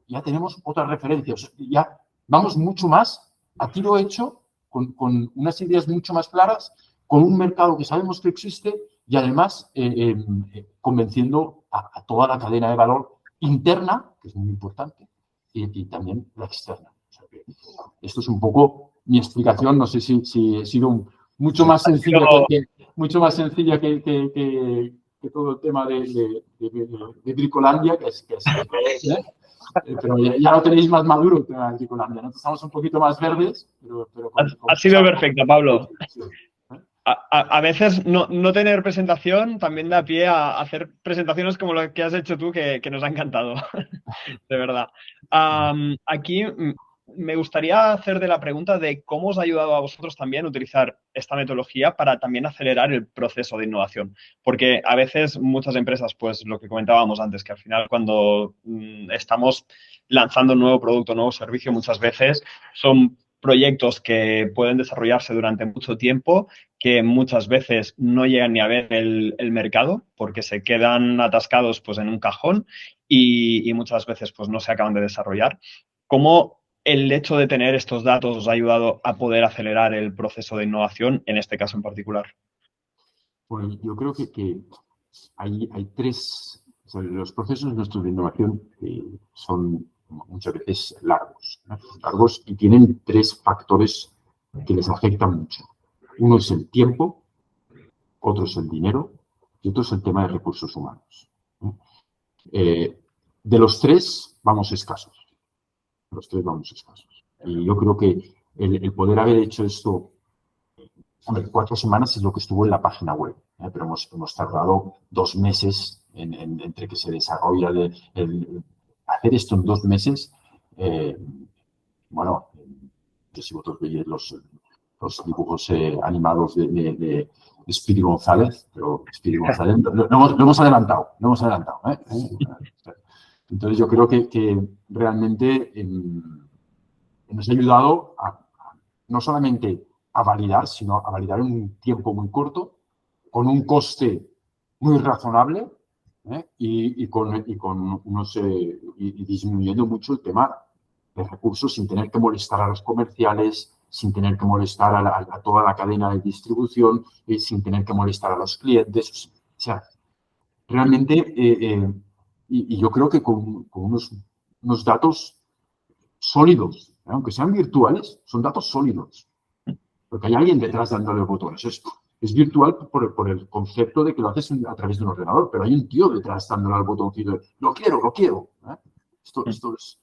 Speaker 4: ya tenemos otra referencia. O sea, ya vamos mucho más a tiro hecho, con unas ideas mucho más claras, con un mercado que sabemos que existe y además convenciendo a toda la cadena de valor interna, que es muy importante, y también la externa. O sea, esto es un poco mi explicación. No sé si he sido mucho más sencilla que todo el tema de Bricolandia, pero ya lo tenéis más maduro el tema de Bricolandia. Nosotros estamos un poquito más verdes, pero
Speaker 3: ha sido perfecta, Pablo. A veces no tener presentación también da pie a hacer presentaciones como lo que has hecho tú, que nos ha encantado, de verdad. Aquí me gustaría hacerte la pregunta de cómo os ha ayudado a vosotros también utilizar esta metodología para también acelerar el proceso de innovación. Porque a veces muchas empresas, pues lo que comentábamos antes, que al final cuando estamos lanzando un nuevo producto, un nuevo servicio, muchas veces son proyectos que pueden desarrollarse durante mucho tiempo, que muchas veces no llegan ni a ver el mercado porque se quedan atascados pues, en un cajón y muchas veces pues, no se acaban de desarrollar. ¿Cómo el hecho de tener estos datos os ha ayudado a poder acelerar el proceso de innovación, en este caso en particular?
Speaker 4: Pues yo creo que hay tres, o sea, los procesos nuestros de innovación son muchas veces largos y tienen tres factores que les afectan mucho. Uno es el tiempo, otro es el dinero y otro es el tema de recursos humanos. De los tres vamos escasos. Y yo creo que el poder haber hecho esto, 4 semanas es lo que estuvo en la página web, pero hemos tardado 2 meses entre que se desarrolla hacer esto en 2 meses. Bueno, que si vosotros veis los dibujos animados de Speedy González, pero Speedy González lo hemos adelantado. Entonces yo creo que realmente nos ha ayudado no solamente a validar, sino a validar en un tiempo muy corto, con un coste muy razonable y disminuyendo mucho el tema de recursos sin tener que molestar a los comerciales, sin tener que molestar a toda la cadena de distribución, sin tener que molestar a los clientes. O sea, realmente, y yo creo que con unos datos sólidos, aunque sean virtuales, son datos sólidos. Porque hay alguien detrás dándole botones. Es virtual por el concepto de que lo haces a través de un ordenador, pero hay un tío detrás dándole al botoncito. Lo quiero. Esto es.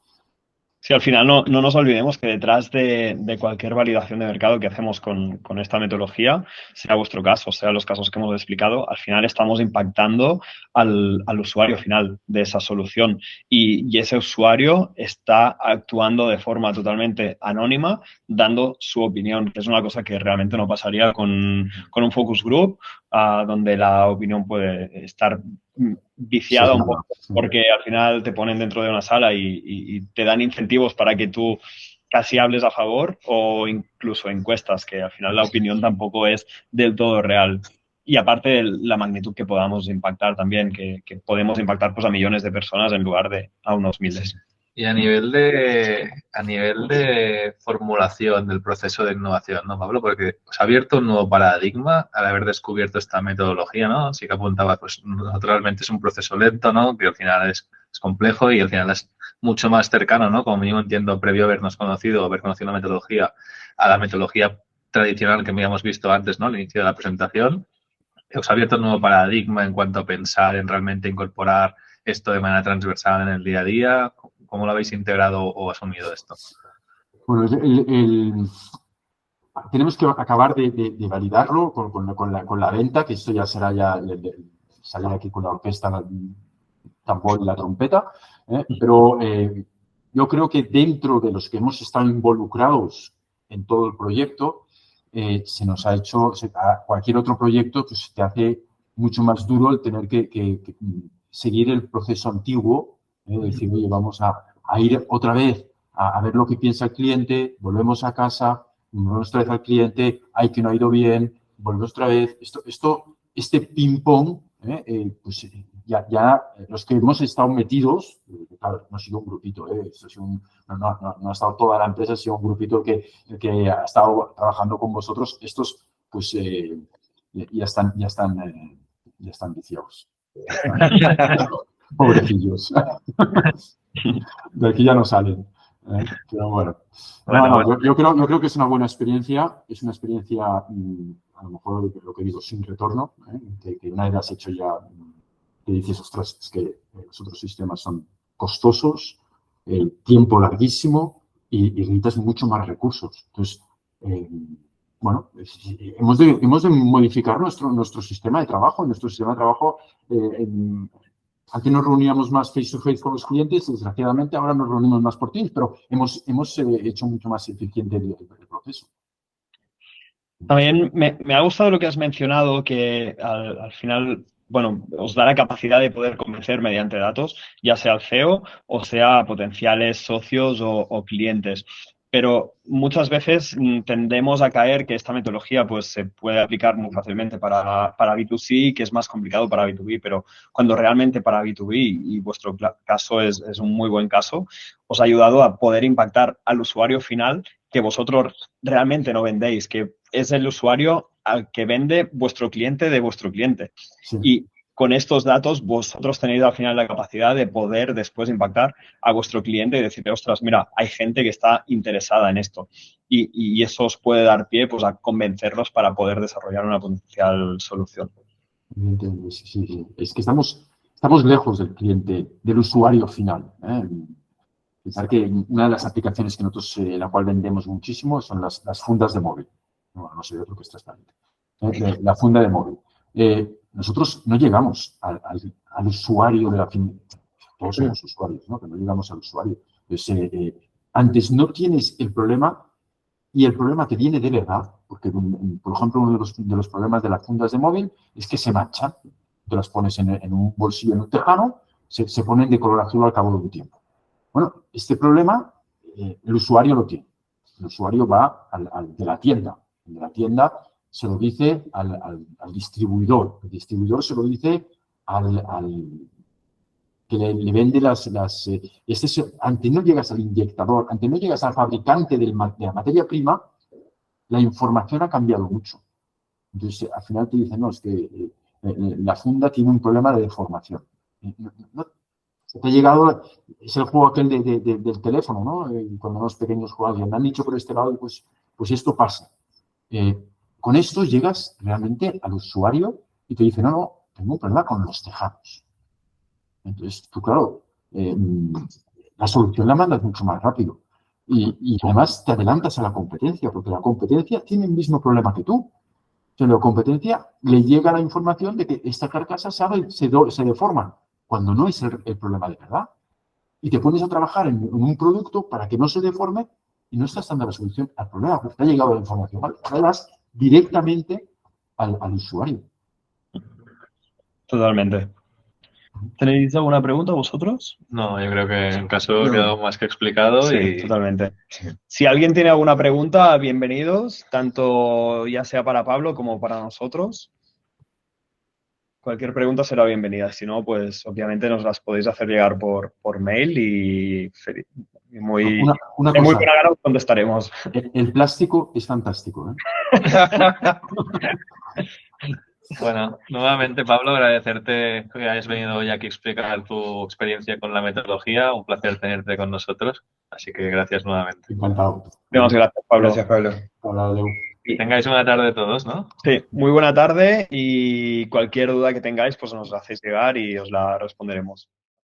Speaker 3: Sí, al final no nos olvidemos que detrás de cualquier validación de mercado que hacemos con esta metodología, sea vuestro caso, sea los casos que hemos explicado, al final estamos impactando al usuario final de esa solución y ese usuario está actuando de forma totalmente anónima, dando su opinión, que es una cosa que realmente no pasaría con un focus group, donde la opinión puede estar viciada un poco porque al final te ponen dentro de una sala y te dan incentivos para que tú casi hables a favor o incluso encuestas, que al final la opinión tampoco es del todo real. Y aparte de la magnitud que podamos impactar también, que podemos impactar pues, a millones de personas en lugar de a unos miles.
Speaker 1: Y a nivel de formulación del proceso de innovación, ¿no, Pablo? Porque os ha abierto un nuevo paradigma al haber descubierto esta metodología, ¿no? Sí que apuntaba, pues naturalmente es un proceso lento, ¿no? Que al final es complejo y al final es mucho más cercano, ¿no? Como mínimo entiendo, previo a habernos conocido, haber conocido la metodología, a la metodología tradicional que habíamos visto antes, ¿no? Al inicio de la presentación. Os ha abierto un nuevo paradigma en cuanto a pensar en realmente incorporar esto de manera transversal en el día a día. ¿Cómo lo habéis integrado o asumido esto?
Speaker 4: Bueno, tenemos que acabar de validarlo con la venta, que esto ya será salir aquí con la orquesta, el tambor y la trompeta, pero yo creo que dentro de los que hemos estado involucrados en todo el proyecto, se nos ha hecho, a cualquier otro proyecto, pues te hace mucho más duro el tener que seguir el proceso antiguo, decir, oye, vamos a ir otra vez a ver lo que piensa el cliente, volvemos a casa, volvemos otra vez al cliente, ay, que no ha ido bien, volvemos otra vez. Este ping-pong, pues ya los que hemos estado metidos, claro, no ha sido un grupito, no ha estado toda la empresa, ha sido un grupito que ha estado trabajando con vosotros. Estos, pues, ya están viciados. Pobrecillos. De aquí ya no salen. Pero bueno. Yo creo que es una buena experiencia. Es una experiencia, a lo mejor lo que digo, sin retorno. Que una vez has hecho ya, te dices, ostras, es que los otros sistemas son costosos, el tiempo larguísimo y necesitas mucho más recursos. Entonces, bueno, hemos de modificar nuestro sistema de trabajo. Nuestro sistema de trabajo, antes nos reuníamos más face to face con los clientes, desgraciadamente ahora nos reunimos más por Teams, pero hemos hecho mucho más eficiente el proceso.
Speaker 3: También me ha gustado lo que has mencionado, que al final, bueno, os da la capacidad de poder convencer mediante datos, ya sea al CEO o sea a potenciales socios o clientes. Pero muchas veces tendemos a caer que esta metodología pues, se puede aplicar muy fácilmente para B2C, que es más complicado para B2B, pero cuando realmente para B2B, y vuestro caso es un muy buen caso, os ha ayudado a poder impactar al usuario final que vosotros realmente no vendéis, que es el usuario al que vende vuestro cliente de vuestro cliente. Sí. Y con estos datos vosotros tenéis al final la capacidad de poder después impactar a vuestro cliente y decirle, ostras, mira, hay gente que está interesada en esto. Y eso os puede dar pie pues, a convencerlos para poder desarrollar una potencial solución.
Speaker 4: Sí. Es que estamos lejos del cliente, del usuario final. Pensar que una de las aplicaciones que nosotros, la cual vendemos muchísimo, son las fundas de móvil. No sé, yo creo que es transparente. La funda de móvil. Nosotros no llegamos al usuario de la fin. Todos somos usuarios, ¿no? Pero no llegamos al usuario. Entonces, antes no tienes el problema y el problema te viene de verdad, porque, por ejemplo, uno de los problemas de las fundas de móvil es que se manchan. Te las pones en un bolsillo, en un tejano, se ponen de color azul al cabo de un tiempo. Bueno, este problema el usuario lo tiene. El usuario va de la tienda. El de la tienda se lo dice al distribuidor. El distribuidor se lo dice al que le vende antes no llegas al inyectador, antes no llegas al fabricante de la materia prima, la información ha cambiado mucho. Entonces, al final te dicen, no, es que la funda tiene un problema de deformación. Te ha llegado, es el juego aquel del teléfono, ¿no? Cuando los pequeños juegan, me han dicho por este lado, pues esto pasa. Con esto llegas realmente al usuario y te dice, no, tengo un problema con los tejanos. Entonces, tú, claro, la solución la mandas mucho más rápido. Y además te adelantas a la competencia, porque la competencia tiene el mismo problema que tú. En la competencia le llega la información de que esta carcasa se deforma, cuando no es el problema de verdad. Y te pones a trabajar en un producto para que no se deforme y no estás dando la solución al problema, porque te ha llegado la información. ¿Vale? Ahora vas directamente al usuario.
Speaker 3: Totalmente. ¿Tenéis alguna pregunta vosotros?
Speaker 1: No, yo creo que en caso ha quedado más que explicado
Speaker 3: Sí,
Speaker 1: y
Speaker 3: totalmente. Si alguien tiene alguna pregunta, bienvenidos, tanto ya sea para Pablo como para nosotros. Cualquier pregunta será bienvenida. Si no, pues obviamente nos las podéis hacer llegar por mail y muy
Speaker 4: Una
Speaker 3: de muy
Speaker 4: cosa,
Speaker 3: buena gana os contestaremos.
Speaker 4: el plástico es fantástico, ¿eh?
Speaker 1: Bueno, nuevamente, Pablo, agradecerte que hayas venido hoy aquí a explicar tu experiencia con la metodología. Un placer tenerte con nosotros. Así que gracias nuevamente.
Speaker 4: Encantado.
Speaker 3: Muchas gracias, Pablo.
Speaker 2: Gracias, Pablo.
Speaker 4: Hola, Adeu.
Speaker 1: Que tengáis una tarde todos, ¿no?
Speaker 3: Sí, muy buena tarde y cualquier duda que tengáis, pues nos la hacéis llegar y os la responderemos.